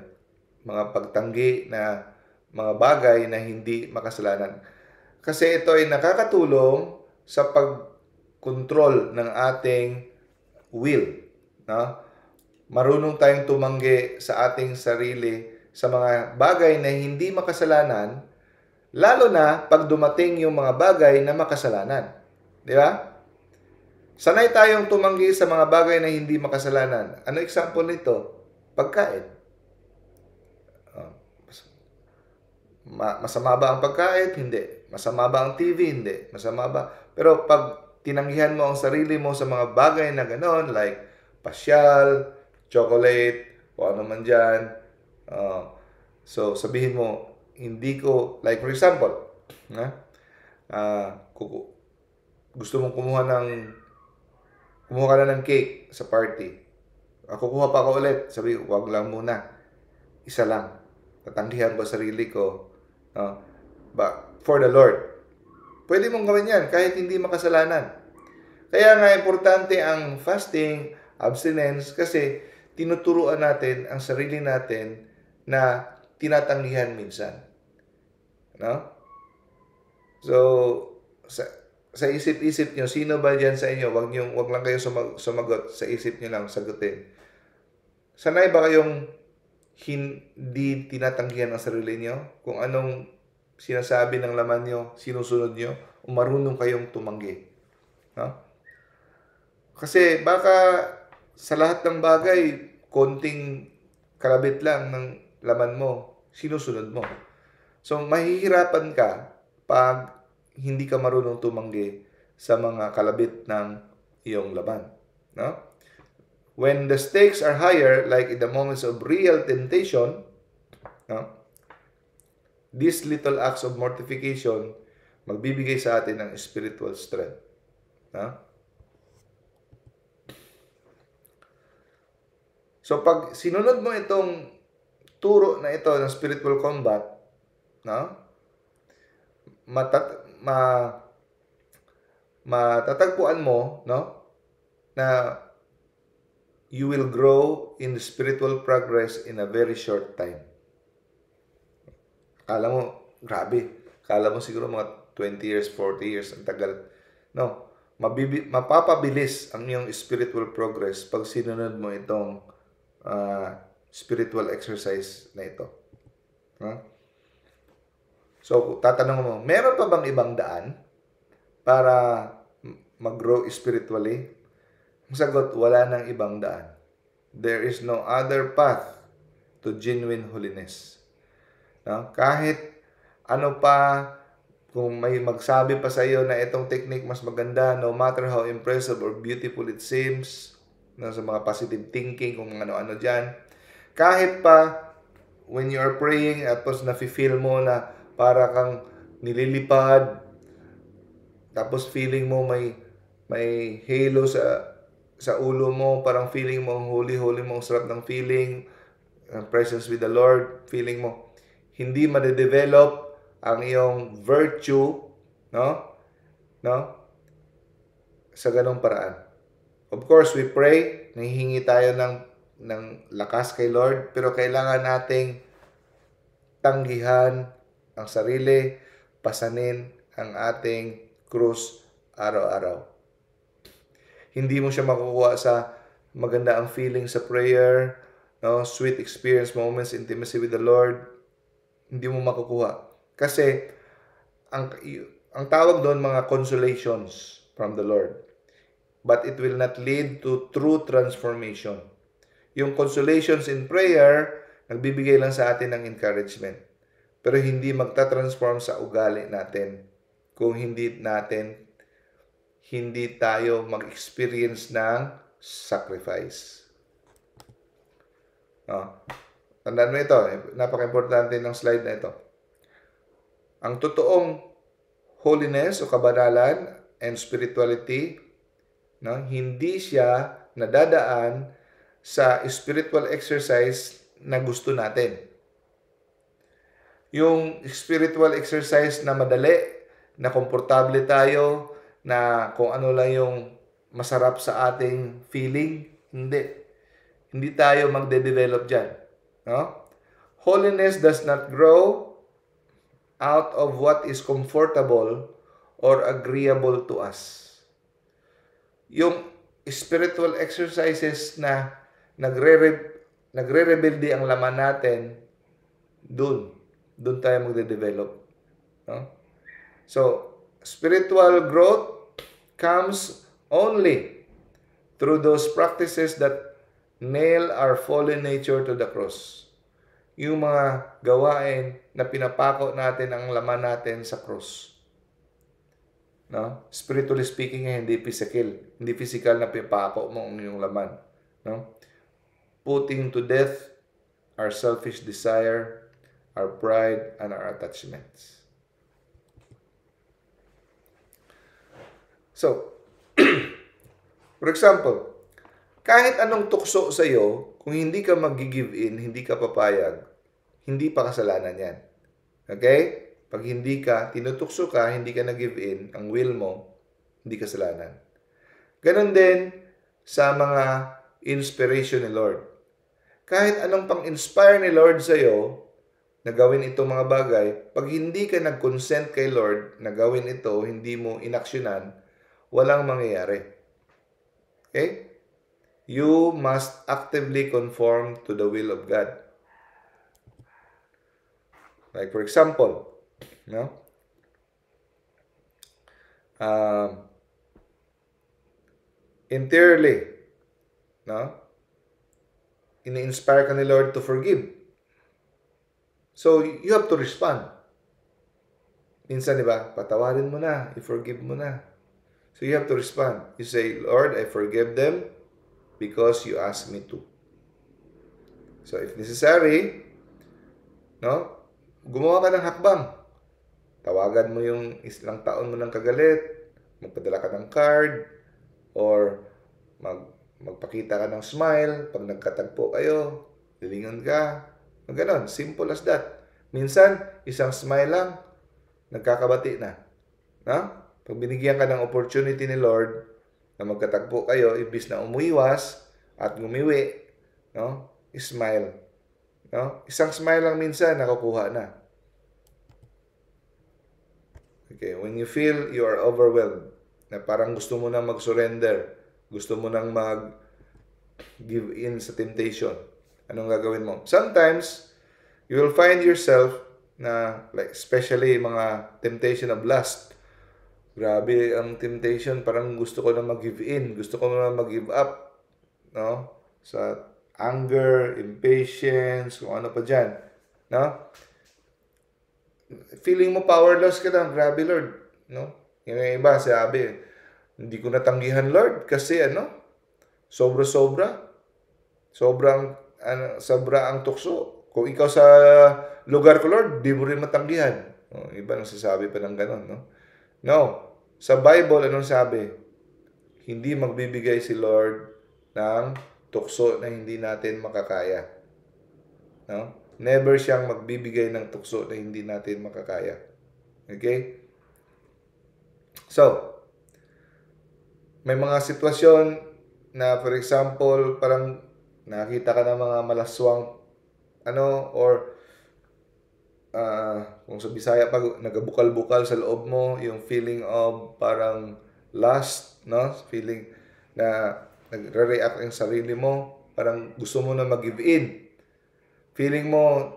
Speaker 1: Mga pagtanggi na mga bagay na hindi makasalanan. Kasi ito ay nakakatulong sa pag-control ng ating will. Marunong tayong tumanggi sa ating sarili sa mga bagay na hindi makasalanan, lalo na pag dumating yung mga bagay na makasalanan. Di ba? Sanay tayong tumanggi sa mga bagay na hindi makasalanan. Ano example nito? Pagkain. Masama ba ang pagkain? Hindi. Masama ba ang TV? Hindi. Masama ba? Pero pag tinanggihan mo ang sarili mo sa mga bagay na ganon, like pasyal, chocolate, o ano man dyan, so sabihin mo, hindi ko, like for example, gusto mong kumuha ka na ng cake sa party. Kukuha pa ako ulit. Sabi ko, wag lang muna. Isa lang. Tatanggihan ko sarili ko. But for the Lord. Pwede mong gawin yan kahit hindi makasalanan. Kaya nga importante ang fasting, abstinence, kasi tinuturuan natin ang sarili natin na tinatanggihan minsan. So, sa isip-isip nyo, sino ba dyan sa inyo? Wag lang kayo sumagot. Sa isip nyo lang, sagutin. Sanay ba kayong hindi tinatanggihan ang sarili nyo? Kung anong sinasabi ng laman nyo, sinusunod nyo, o marunong kayong tumanggi. Kasi baka sa lahat ng bagay, konting kalabit lang ng laman mo, sinusunod mo. So, mahihirapan ka pag hindi ka marunong tumanggi sa mga kalabit ng iyong laman. When the stakes are higher, like in the moments of real temptation, these little acts of mortification magbibigay sa atin ng spiritual strength. So pag sinunod mo itong turo na ito ng spiritual combat, matatagpuan mo na you will grow in the spiritual progress in a very short time. Kala mo, grabe. Kala mo siguro mga 20 years, 40 years, ang tagal. No. Mapapabilis ang iyong spiritual progress pag sinunod mo itong spiritual exercise na ito. So, tatanong mo, meron pa bang ibang daan para mag-grow spiritually? Ang sagot, wala nang ibang daan. There is no other path to genuine holiness. No? Kahit ano pa, kung may magsabi pa sa iyo na itong technique mas maganda, no matter how impressive or beautiful it seems, no, sa mga positive thinking, kung ano-ano dyan, kahit pa when you are praying, tapos nafe-feel mo na para kang nililipad, tapos feeling mo may halo sa ulo mo, parang feeling mo holy mo, ang sarap ng feeling, presence with the Lord, feeling mo hindi ma-develop ang iyong virtue, no? No? Sa ganong paraan. Of course, we pray, nahihingi tayo ng lakas kay Lord, pero kailangan nating tanggihan ang sarili, pasanin ang ating krus araw-araw. Hindi mo siya makukuha sa maganda ang feeling sa prayer, no? Sweet experience moments, intimacy with the Lord. Hindi mo makukuha. Kasi ang tawag doon mga consolations from the Lord. But it will not lead to true transformation. Yung consolations in prayer, nagbibigay lang sa atin ng encouragement. Pero hindi magta-transform sa ugali natin kung hindi tayo mag-experience ng sacrifice. Tandaan mo ito, napaka-importante ng slide na ito. Ang totoong holiness o kabanalan and spirituality, no, hindi siya nadadaan sa spiritual exercise na gusto natin. Yung spiritual exercise na madali, na komportable tayo, na kung ano lang yung masarap sa ating feeling, hindi tayo magde-develop dyan. No? Holiness does not grow out of what is comfortable or agreeable to us. Yung spiritual exercises na nagre-rebelde ang laman natin, doon tayo magde-develop. No? So, spiritual growth comes only through those practices that nail our fallen nature to the cross. Yung mga gawain na pinapako natin ang laman natin sa cross. No? Spiritually speaking, hindi physical. Hindi physical na pinapako mo ang iyong laman. No? Putting to death our selfish desire, our pride, and our attachments. So, for example, kahit anong tukso sa iyo, kung hindi ka mag-give in, hindi ka papayag, hindi pa kasalanan yan. Okay? Pag hindi ka, tinutukso ka, hindi ka nag-give in, ang will mo, hindi kasalanan. Ganon din sa mga inspiration ni Lord. Kahit anong pang-inspire ni Lord sa iyo, na gawin itong mga bagay, pag hindi ka nag-consent kay Lord na gawin ito, hindi mo inaksyonan, walang mangyayari. Okay? You must actively conform to the will of God. Like for example, no? Interiorly, no? Ini-inspire ka ni Lord to forgive. So, you have to respond. Minsan, di ba? Patawarin mo na, i-forgive mo na. So, you have to respond. You say, Lord, I forgive them because you asked me to. So, if necessary, no, gumawa ka ng hakbang. Tawagan mo yung isang taon mo ng kagalit, magpadala ka ng card, or magpakita ka ng smile pag nagkatagpo kayo, lilingon ka, ganon, simple as that. Minsan, isang smile lang, nagkakabati na. No? Pag binigyan ka ng opportunity ni Lord na magkatagpo kayo, ibis na umuiwas at ngumiwi, no? Smile. No? Isang smile lang minsan, nakukuha na. Okay, when you feel you are overwhelmed, na parang gusto mo nang mag-surrender, gusto mo nang mag-give in sa temptation, anong gagawin mo? Sometimes, you will find yourself na, like, especially mga temptation of lust. Grabe ang temptation, parang gusto ko na mag-give in, gusto ko na mag-give up, no? Sa anger, impatience, kung ano pa dyan, no? feeling mo powerless ka na, grabe Lord, no? Yung iba sabi, hindi ko natanggihan Lord kasi sobra-sobra. Sobra ang tukso. Kung ikaw sa lugar ko Lord, di mo rin matanggihan. Iba nagsasabi pa ng ganon, no? No. Sa Bible, anong sabi? Hindi magbibigay si Lord ng tukso na hindi natin makakaya. No? Never siyang magbibigay ng tukso na hindi natin makakaya. Okay? So, may mga sitwasyon na, for example, parang nakita ka ng mga malaswang or kung sa Bisaya pag nagabukal-bukal sa loob mo, yung feeling of parang lust, no? Feeling na nagre-react ang sarili mo, parang gusto mo na mag-give in. Feeling mo,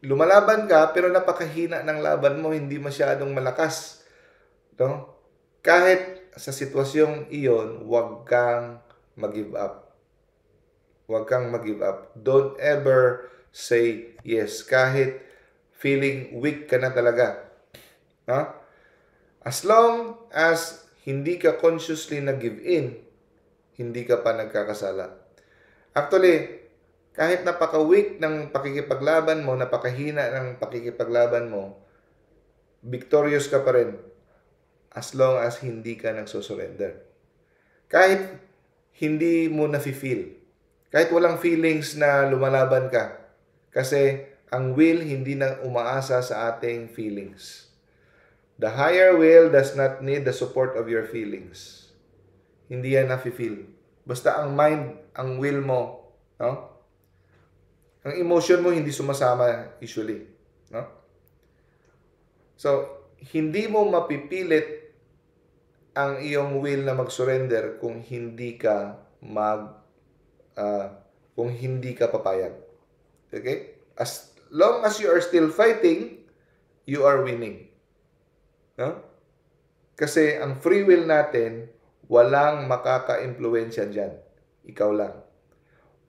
Speaker 1: lumalaban ka, pero napakahina ng laban mo, hindi masyadong malakas. No? Kahit sa sitwasyong iyon, huwag kang mag-give up. Huwag kang mag-give up. Don't ever say yes. Kahit feeling weak ka na talaga. No? As long as hindi ka consciously nag-give in, hindi ka pa nagkakasala. Actually, kahit napaka-weak ng pakikipaglaban mo, napakahina ng pakikipaglaban mo, victorious ka pa rin as long as hindi ka nagsusurrender. Kahit hindi mo nafe-feel, kahit walang feelings na lumalaban ka, kasi ang will hindi na umaasa sa ating feelings. The higher will does not need the support of your feelings. Hindi yan nafe-feel. Basta ang mind, ang will mo, no? Ang emotion mo hindi sumasama usually, no? So, hindi mo mapipilit ang iyong will na mag-surrender kung hindi ka papayag. Okay? As long as you are still fighting, you are winning. No? Kasi ang free will natin, walang makaka-impluwensya dyan. Ikaw lang.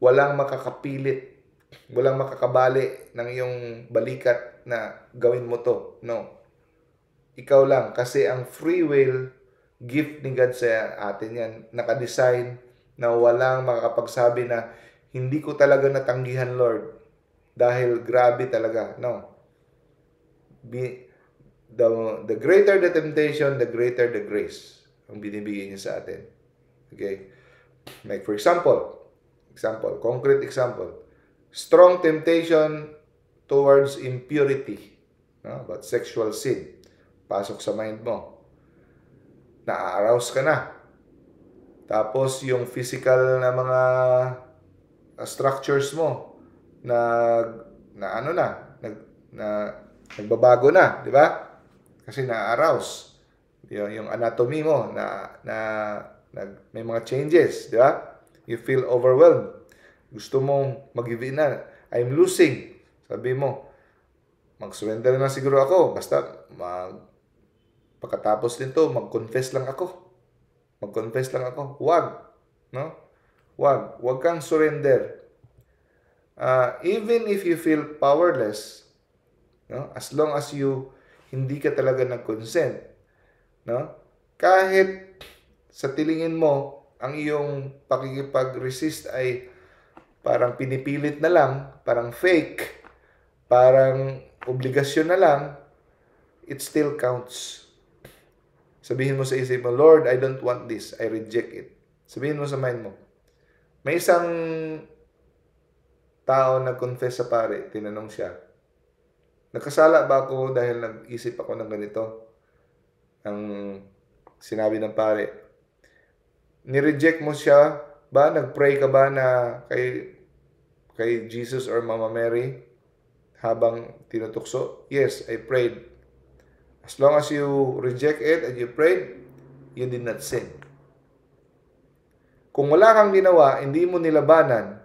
Speaker 1: Walang makakapilit. Walang makakabali ng iyong balikat na gawin mo to. No. Ikaw lang. Kasi ang free will, gift ni God sa atin yan. Nakadesign na walang makakapagsabi na hindi ko talaga natanggihan, Lord. Dahil grabe talaga. No. The greater the temptation, the greater the grace ang binibigay niya sa atin. Okay? Like for example, concrete example. Strong temptation towards impurity, no? About sexual sin. Pasok sa mind mo. Na-arouse ka na. Tapos yung physical na mga structures mo nagbabago na, di ba? Kasi na-arouse. Yung anatomy mo may mga changes, di ba? You feel overwhelmed. Gusto mong mag-give in na. I'm losing. Sabi mo, mag-surrender na siguro ako. Basta, pagkatapos nito, mag-confess lang ako. Huwag. No? Huwag kang surrender. Even if you feel powerless, no? As long as hindi ka talaga nag-consent, no? Kahit sa tilingin mo, ang iyong pakikipag-resist ay parang pinipilit na lang, parang fake, parang obligasyon na lang, it still counts. Sabihin mo sa isip mo, Lord, I don't want this. I reject it. Sabihin mo sa mind mo. May isang tao nag-confess sa pare, tinanong siya, nagkasala ba ako dahil nag-isip ako ng ganito? Ang sinabi ng pare, nireject mo siya ba? Nag-pray ka ba na kay Jesus or Mama Mary habang tinutukso? Yes, I prayed. As long as you reject it and you prayed, you did not sin. Kung wala kang ginawa, hindi mo nilabanan,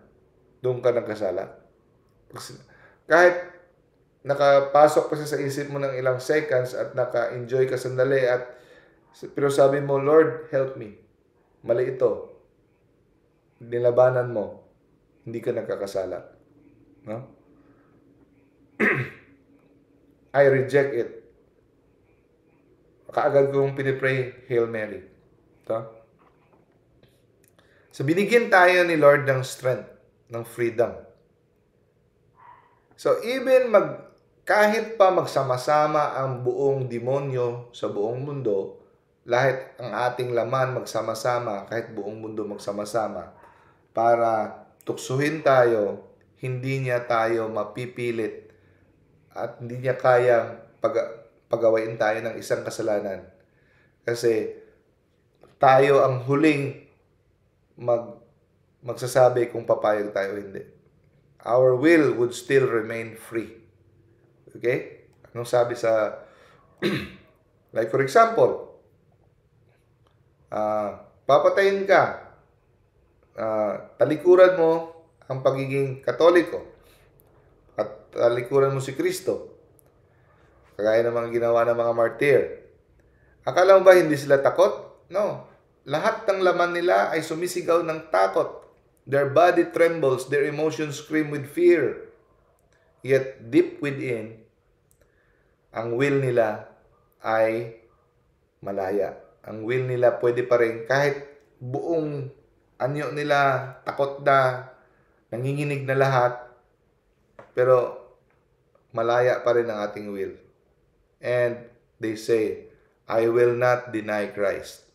Speaker 1: doon ka nagkasala. Kahit nakapasok pa sa isip mo ng ilang seconds at naka-enjoy ka sandali pero sabi mo, Lord, help me. Mali ito. Nilabanan mo, hindi ka nagkakasala. No? I reject it. Kaagad kong pinipray, Hail Mary. Ito. So, binigyan tayo ni Lord ng strength, ng freedom. So, even kahit pa magsama-sama ang buong demonyo sa buong mundo, lahat ang ating laman magsama-sama, kahit buong mundo magsama-sama, para tuksuhin tayo, hindi niya tayo mapipilit at hindi niya kayang pagawain tayo ng isang kasalanan. Kasi tayo ang huling magsasabi kung papayag tayo o hindi. Our will would still remain free. Okay? Anong sabi sa like for example, papatayin ka, talikuran mo ang pagiging Katoliko at talikuran mo si Kristo, kagaya ng mga ginawa ng mga martir. Akala mo ba hindi sila takot? No. Lahat ng laman nila ay sumisigaw ng takot. Their body trembles, their emotions scream with fear. Yet deep within, ang will nila ay malaya. Ang will nila pwede pa rin, kahit buong anyo nila, takot na, nanginginig na lahat, pero malaya pa rin ang ating will. And they say, I will not deny Christ.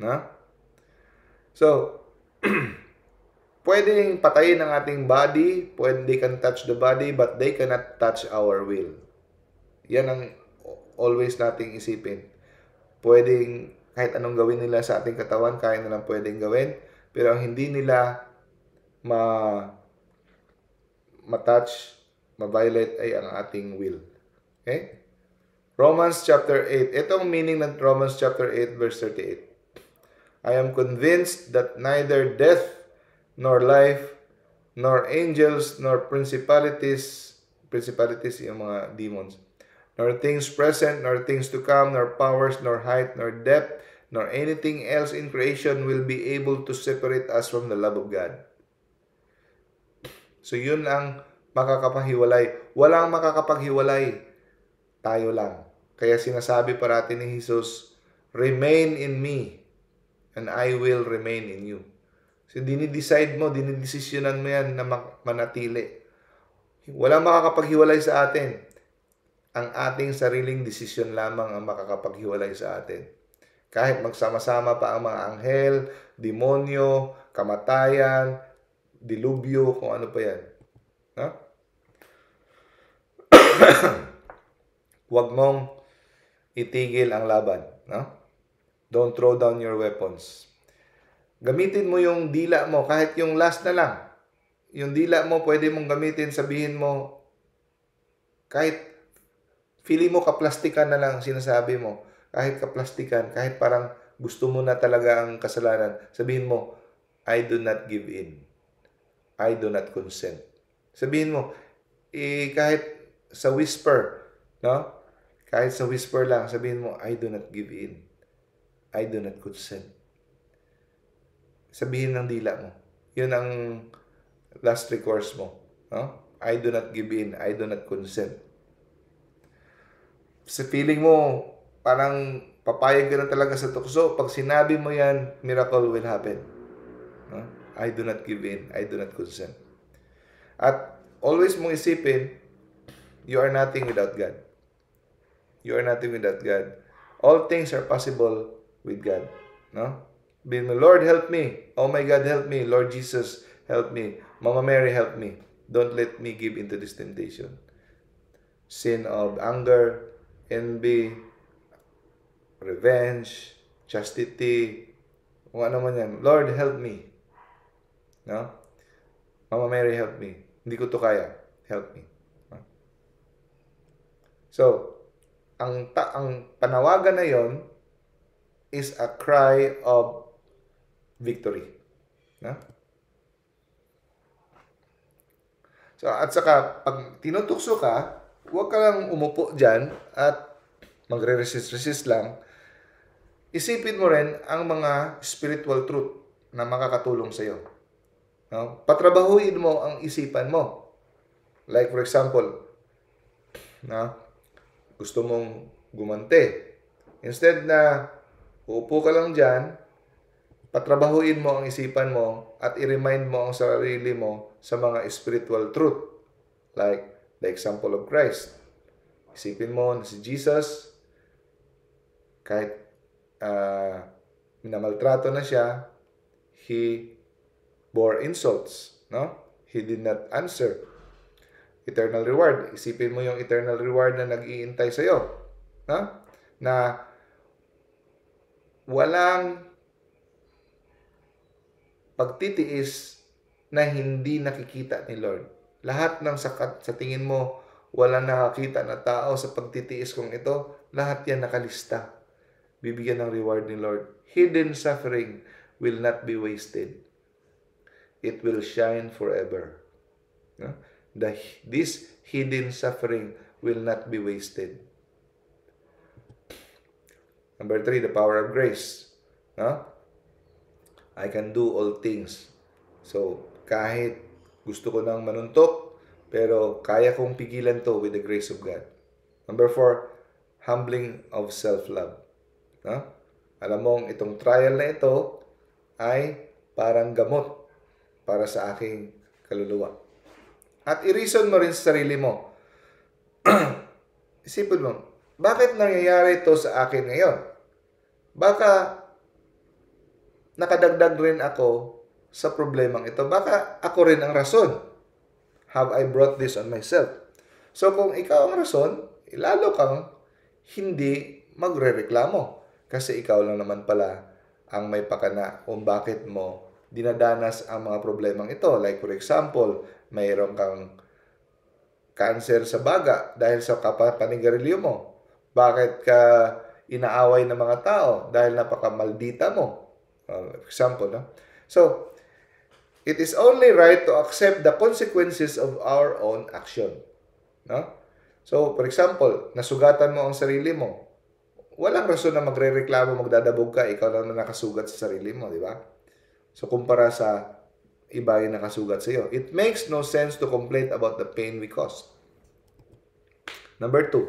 Speaker 1: No? So, pwedeng patayin ang ating body, they can touch the body, but they cannot touch our will. Yan ang always nating isipin. Pwedeng kahit anong gawin nila sa ating katawan, kaya nilang pwedeng gawin, pero ang hindi nila ma-touch, ma-violate ay ang ating will. Okay? Romans chapter 8. Ito ang meaning ng Romans chapter 8 verse 38. I am convinced that neither death, nor life, nor angels, nor principalities yung mga demons, nor things present, nor things to come, nor powers, nor height, nor depth, nor anything else in creation will be able to separate us from the love of God. So yun ang makakapaghiwalay. Walang makakapaghiwalay. Tayo lang. Kaya sinasabi parati ni Jesus, remain in me, and I will remain in you. So, dinidecide mo, dinidesisyonan mo yan na manatili. Walang makakapaghiwalay sa atin. Ang ating sariling desisyon lamang ang makakapaghiwalay sa atin. Kahit magsama-sama pa ang mga anghel, demonyo, kamatayan, dilubyo, kung ano pa yan. No? Huwag mong itigil ang laban. No? Don't throw down your weapons. Gamitin mo yung dila mo, kahit yung last na lang. Yung dila mo, pwede mong gamitin, sabihin mo, kahit feeling mo kaplastikan na lang sinasabi mo, kahit kaplastikan, kahit parang gusto mo na talaga ang kasalanan, sabihin mo, I do not give in. I do not consent. Sabihin mo, kahit sa whisper, no? Kahit sa whisper lang, sabihin mo, I do not give in. I do not consent. Sabihin ng dila mo. Yun ang last recourse mo. No? I do not give in. I do not consent. Sa feeling mo, parang papayag ka na talaga sa tukso. Pag sinabi mo yan, miracle will happen. No? I do not give in. I do not consent. At always mong isipin, you are nothing without God. You are nothing without God. All things are possible with God. No? Bin mo, Lord, help me. Oh my God, help me. Lord Jesus, help me. Mama Mary, help me. Don't let me give into this temptation. Sin of anger, envy, revenge, chastity, kung ano man yan. Lord, help me. No? Mama Mary, help me. Hindi ko to kaya. Help me. No? So, ang panawagan na yon is a cry of victory. No? So, at saka, pag tinutukso ka, huwag ka lang umupo dyan at magre-resist lang. Isipin mo rin ang mga spiritual truth na makakatulong sa iyo. No? Patrabahuin mo ang isipan mo. Like for example, no? gusto mong gumante. Instead na uupo ka lang dyan, patrabahuin mo ang isipan mo at i-remind mo ang sarili mo sa mga spiritual truth. Like the example of Christ. Isipin mo na si Jesus, kahit minamaltrato na siya, He bore insults. No? He did not answer. Eternal reward. Isipin mo yung eternal reward na nag-iintay sa'yo. No? Na walang pagtitiis na hindi nakikita ni Lord. Lahat ng sa tingin mo walang nakakita na tao sa pagtitiis kong ito, lahat yan nakalista. Bibigyan ng reward ni Lord. Hidden suffering will not be wasted. It will shine forever. No? This hidden suffering will not be wasted. Number 3, the power of grace. No? I can do all things. So, kahit gusto ko nang manuntok, pero kaya kong pigilan to with the grace of God. Number 4, humbling of self-love. No? Alam mong itong trial na ito ay parang gamot para sa aking kaluluwa. At i-reason mo rin sa sarili mo. Isipin mo, bakit nangyayari ito sa akin ngayon? Baka nakadagdag rin ako sa problemang ito. Baka ako rin ang rason. Have I brought this on myself? So kung ikaw ang rason, lalo kang hindi magrereklamo. Kasi ikaw lang naman pala ang may pakana kung bakit mo dinadanas ang mga problemang ito. Like for example, mayroon kang cancer sa baga dahil sa kapapanigarilyo mo. Bakit ka inaaway ng mga tao dahil napakamaldita mo? Example, no? So, it is only right to accept the consequences of our own action. No? So, for example, nasugatan mo ang sarili mo. Walang rason na magrereklamo, magdadabog ka, ikaw lang na nakasugat sa sarili mo, di ba? So, kumpara sa iba yung nakasugat sa iyo. It makes no sense to complain about the pain we caused. Number 2,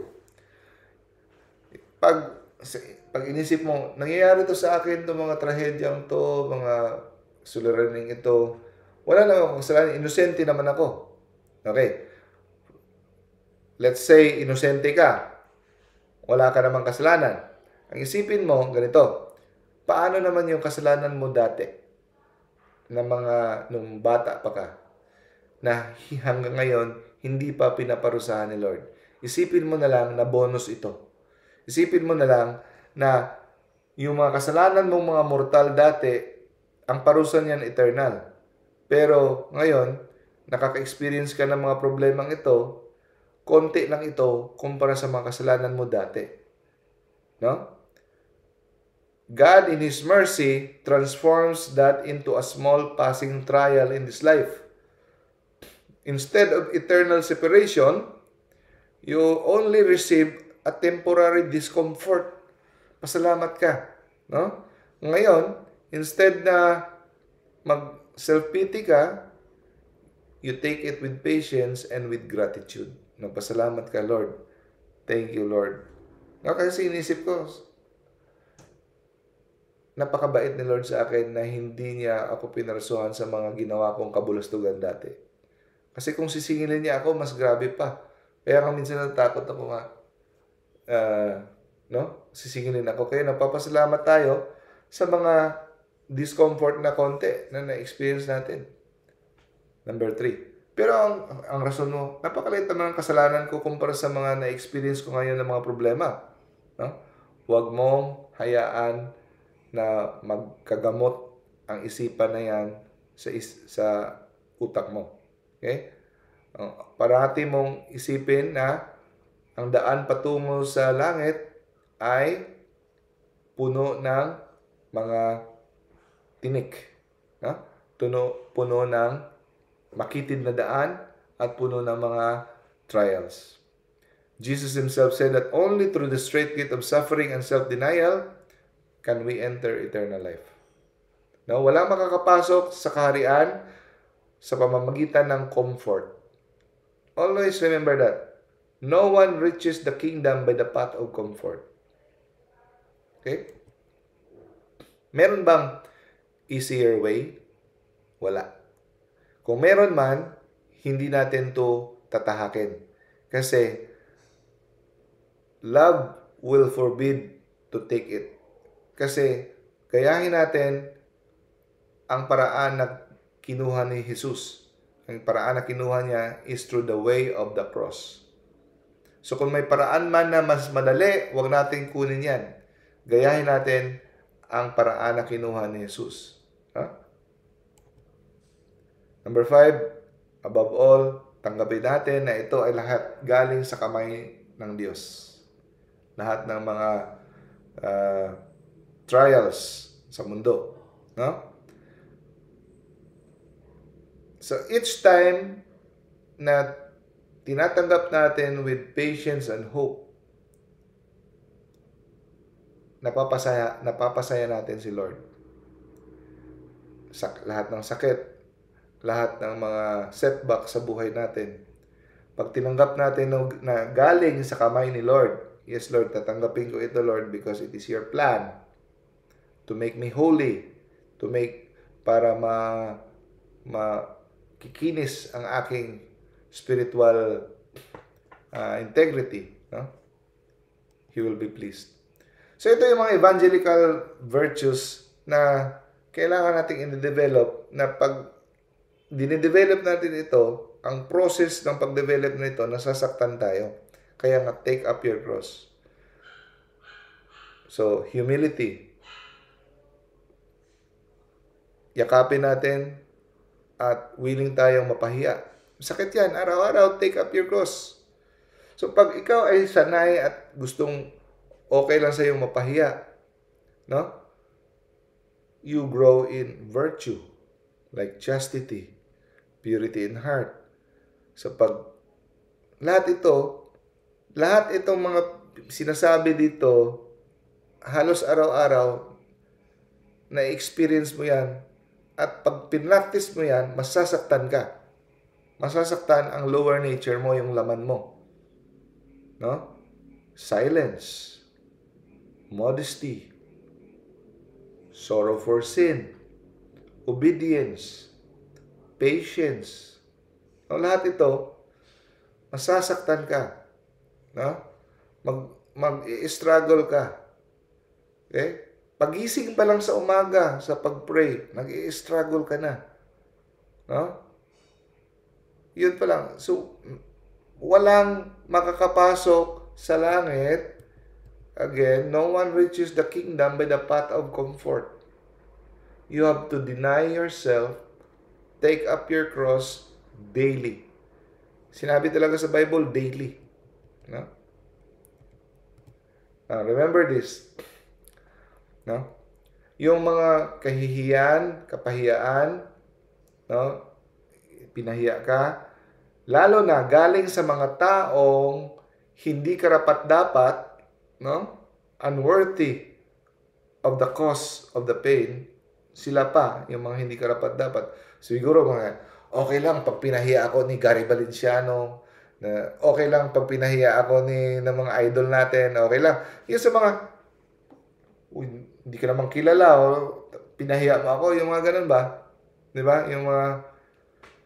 Speaker 1: pag inisip mo, nangyayari to sa akin, itong mga trahedyang to, mga suliraning ito, wala naman akong kasalanan, inosente naman ako. Okay. Let's say, inosente ka. Wala ka namang kasalanan. Ang isipin mo, ganito, paano naman yung kasalanan mo dati? Na mga, nung bata pa ka, na hanggang ngayon, hindi pa pinaparusahan ni Lord. Isipin mo na lang na bonus ito. Isipin mo na lang na yung mga kasalanan mong mga mortal dati, ang parusa niyan eternal. Pero ngayon, nakaka-experience ka ng mga problemang ito, konti lang ito kumpara sa mga kasalanan mo dati. No? God in His mercy transforms that into a small passing trial in this life. Instead of eternal separation, you only receive a temporary discomfort. Pasalamat ka. No? Ngayon, instead na mag-self-pity ka, you take it with patience and with gratitude. Nagpasalamat ka, Lord. Thank you, Lord. Kasi inisip ko, napakabait ni Lord sa akin na hindi niya ako pinarasuhan sa mga ginawa kong kabulastugan dati. Kasi kung sisingilin niya ako, mas grabe pa. Kaya nga minsan natakot ako nga, sisingilin ako. Kaya napapasalamat tayo sa mga discomfort na konti na na-experience natin. Number 3. Pero ang rason mo, napakaliit naman ang kasalanan ko kumpara sa mga na-experience ko ngayon ng mga problema. No? Huwag mong hayaan na magkagamot ang isipan na yan sa utak mo. Okay? Parati mong isipin na ang daan patungo sa langit ay puno ng mga tinik. No? Puno ng makitid na daan at puno ng mga trials. Jesus Himself said that only through the straight gate of suffering and self-denial can we enter eternal life. No, walang makakapasok sa kaharian sa pamamagitan ng comfort. Always remember that. No one reaches the kingdom by the path of comfort. Okay? Meron bang easier way? Wala. Kung meron man, hindi natin to tatahakin. Kasi love will forbid to take it. Kasi gayahin natin ang paraan na kinuha ni Jesus. Ang paraan na kinuha niya is through the way of the cross. So kung may paraan man na mas madali, huwag natin kunin yan. Gayahin natin ang paraan na kinuha ni Jesus. Number 5, above all, tanggapin natin na ito ay lahat galing sa kamay ng Diyos. Lahat ng mga trials sa mundo. No? So each time na tinatanggap natin with patience and hope, napapasaya natin si Lord. Lahat ng sakit, lahat ng mga setback sa buhay natin, pag tinanggap natin na galing sa kamay ni Lord, yes Lord, tatanggapin ko ito Lord because it is your plan to make me holy, para kikinis ang aking spiritual integrity, no? He will be pleased. So ito yung mga evangelical virtues na kailangan nating i-develop, na pag dinidevelop natin ito, ang process ng pag-develop nito, nasasaktan tayo. Kaya nga, take up your cross. So, humility. Yakapin natin at willing tayong mapahiya. Sakit yan. Araw-araw, take up your cross. So, pag ikaw ay sanay at gustong okay lang sa iyong mapahiya, no? You grow in virtue, like chastity, purity in heart. So, pag lahat itong mga sinasabi dito, halos araw-araw, na-experience mo yan, at pag pinractice mo yan, masasaktan ka. Masasaktan ang lower nature mo, yung laman mo. No? Silence, modesty, sorrow for sin, obedience, patience. No, lahat ito, masasaktan ka. No? Mag-struggle ka. Okay? Pagising pa lang sa umaga, sa pag-pray, nag-i-struggle ka na. No? Yun pa lang. So, walang makakapasok sa langit. Again, no one reaches the kingdom by the path of comfort. You have to deny yourself, take up your cross daily. Sinabi talaga sa Bible, daily. No? Remember this. No? Yung mga kahihiyan, kapahiyaan, no? Pinahiya ka, lalo na galing sa mga taong hindi karapat-dapat, no? Unworthy of the cause of the pain, sila pa, yung mga hindi karapat-dapat. Siguro mga, okay lang pag pinahiya ako ni Gary Valenciano, na okay lang pag pinahiya ako ng mga idol natin, okay lang. Yung sa mga, hindi ka naman kilala, o pinahiya mo ako, yung mga ganun ba? Di ba? Yung mga,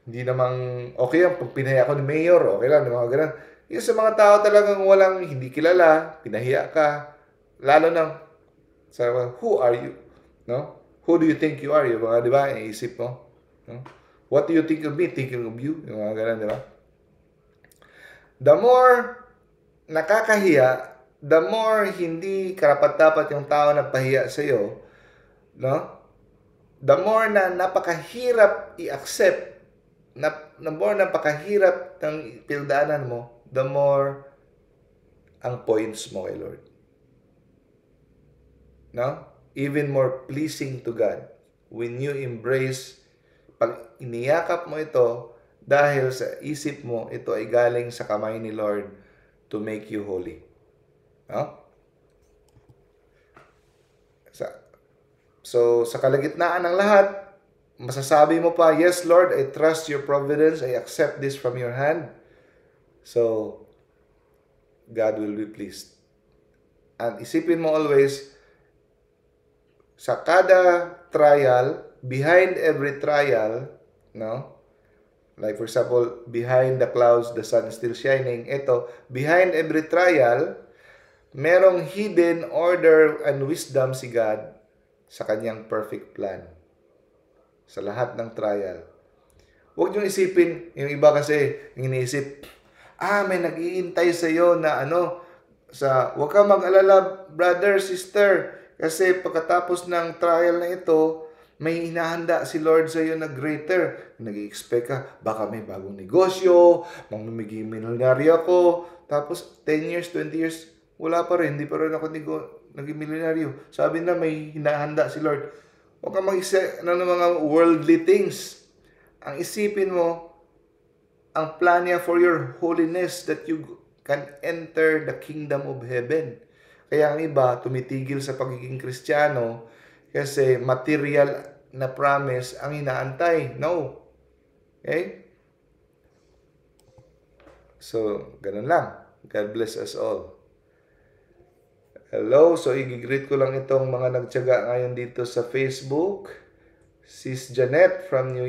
Speaker 1: hindi namang, okay lang pag pinahiya ako ni Mayor, okay lang, yung mga ganun. Yung sa mga tao talagang walang hindi kilala, pinahiya ka, lalo na, who are you? No? Who do you think you are? Yung mga, di ba, iisip mo. No? What do you think of me? Thinking of you? Yung mga ganun, di ba? The more nakakahiya, the more hindi karapat-dapat yung tao na pahiya sa iyo, no? The more na napakahirap i-accept, the more napakahirap ng pildaanan mo, the more ang points mo kay Lord. No? Even more pleasing to God when you embrace, pag iniyakap mo ito, dahil sa isip mo, ito ay galing sa kamay ni Lord to make you holy. No? So, sa kalagitnaan ng lahat, masasabi mo pa, yes, Lord, I trust your providence. I accept this from your hand. So, God will be pleased. And isipin mo always, sa kada trial, behind every trial, no? Like for example, behind the clouds, the sun is still shining. Ito, behind every trial, merong hidden order and wisdom si God sa kanyang perfect plan. Sa lahat ng trial. Huwag niyong isipin, yung iba kasi, iniisip, may nag-iintay sa iyo na huwag ka mag-alala, brother, sister, kasi pagkatapos ng trial na ito, may hinahanda si Lord sa iyo na greater. Nag-i-expect ka, baka may bagong negosyo, magmimiging milyonaryo ako, tapos 10 years, 20 years, wala pa rin, hindi pa rin ako naging milyonaryo. Sabi na may hinahanda si Lord. Huwag ka mag-isip ng mga worldly things. Ang isipin mo, ang plan niya for your holiness that you can enter the kingdom of heaven. Kaya ang iba, tumitigil sa pagiging Kristiyano kasi material na promise ang inaantay. No. Okay? So, ganun lang. God bless us all. Hello, so i-greet ko lang itong mga nagtiyaga ngayon dito sa Facebook. Sis Janet from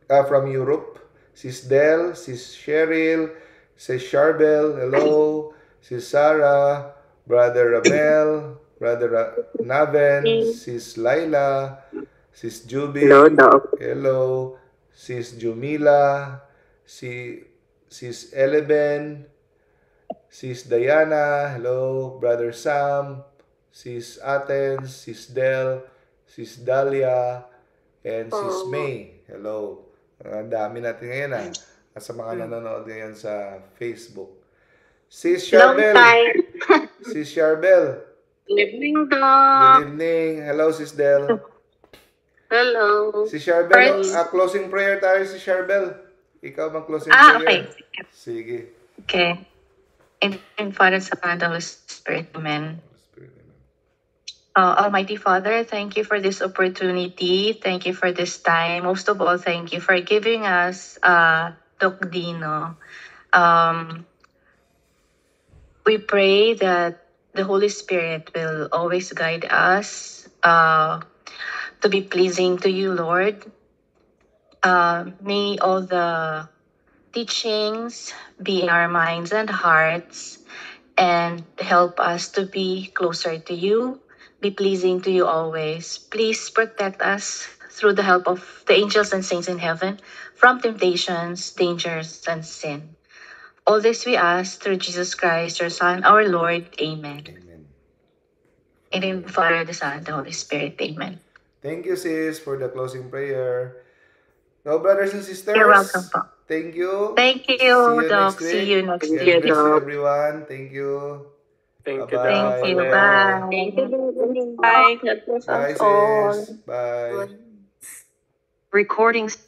Speaker 1: from Europe. Sis Del, Sis Cheryl, Sis Charbel, hello. Sis Sarah, Brother Ramel, Brother Naven, Sis Laila, Sis Juby, hello. Sis Jumila, Sis Eleben, Sis Diana, hello. Brother Sam, Sis Athens, Sis Del, Sis Dahlia, and Sis May, hello. Ang dami natin ngayon at sa mga nanonood ngayon sa Facebook. Sis Charbel. Sis Charbel.
Speaker 4: Good evening, Doc.
Speaker 1: Good evening. Hello, Sis Del.
Speaker 4: Hello.
Speaker 1: Sis Charbel, closing prayer tayo, Sis Charbel. Ikaw mag-closing prayer.
Speaker 4: Okay.
Speaker 1: Sige.
Speaker 4: Okay. In Father, Son, and Holy Spirit, Amen. Almighty Father, thank you for this opportunity. Thank you for this time. Most of all, thank you for giving us Doc Dino. We pray that the Holy Spirit will always guide us to be pleasing to you, Lord. May all the teachings be in our minds and hearts and help us to be closer to you, be pleasing to you always. Please protect us through the help of the angels and saints in heaven from temptations, dangers, and sin. All this we ask through Jesus Christ, your Son, our Lord. Amen.
Speaker 1: Amen.
Speaker 4: And in the Father, the Son, and the Holy Spirit. Amen.
Speaker 1: Thank you, sis, for the closing prayer. So, brothers and sisters,
Speaker 4: You're welcome, po.
Speaker 1: Thank you.
Speaker 4: Thank you,
Speaker 1: See you
Speaker 4: Doc.
Speaker 1: next week.
Speaker 4: See you next
Speaker 1: God
Speaker 4: week.
Speaker 1: bless you, everyone. Thank you.
Speaker 3: Thank you,
Speaker 1: Bye-bye.
Speaker 4: Thank you.
Speaker 1: Bye.
Speaker 4: Bye.
Speaker 5: God bless
Speaker 1: Bye,
Speaker 5: us all.
Speaker 1: sis. Bye.
Speaker 5: Recordings.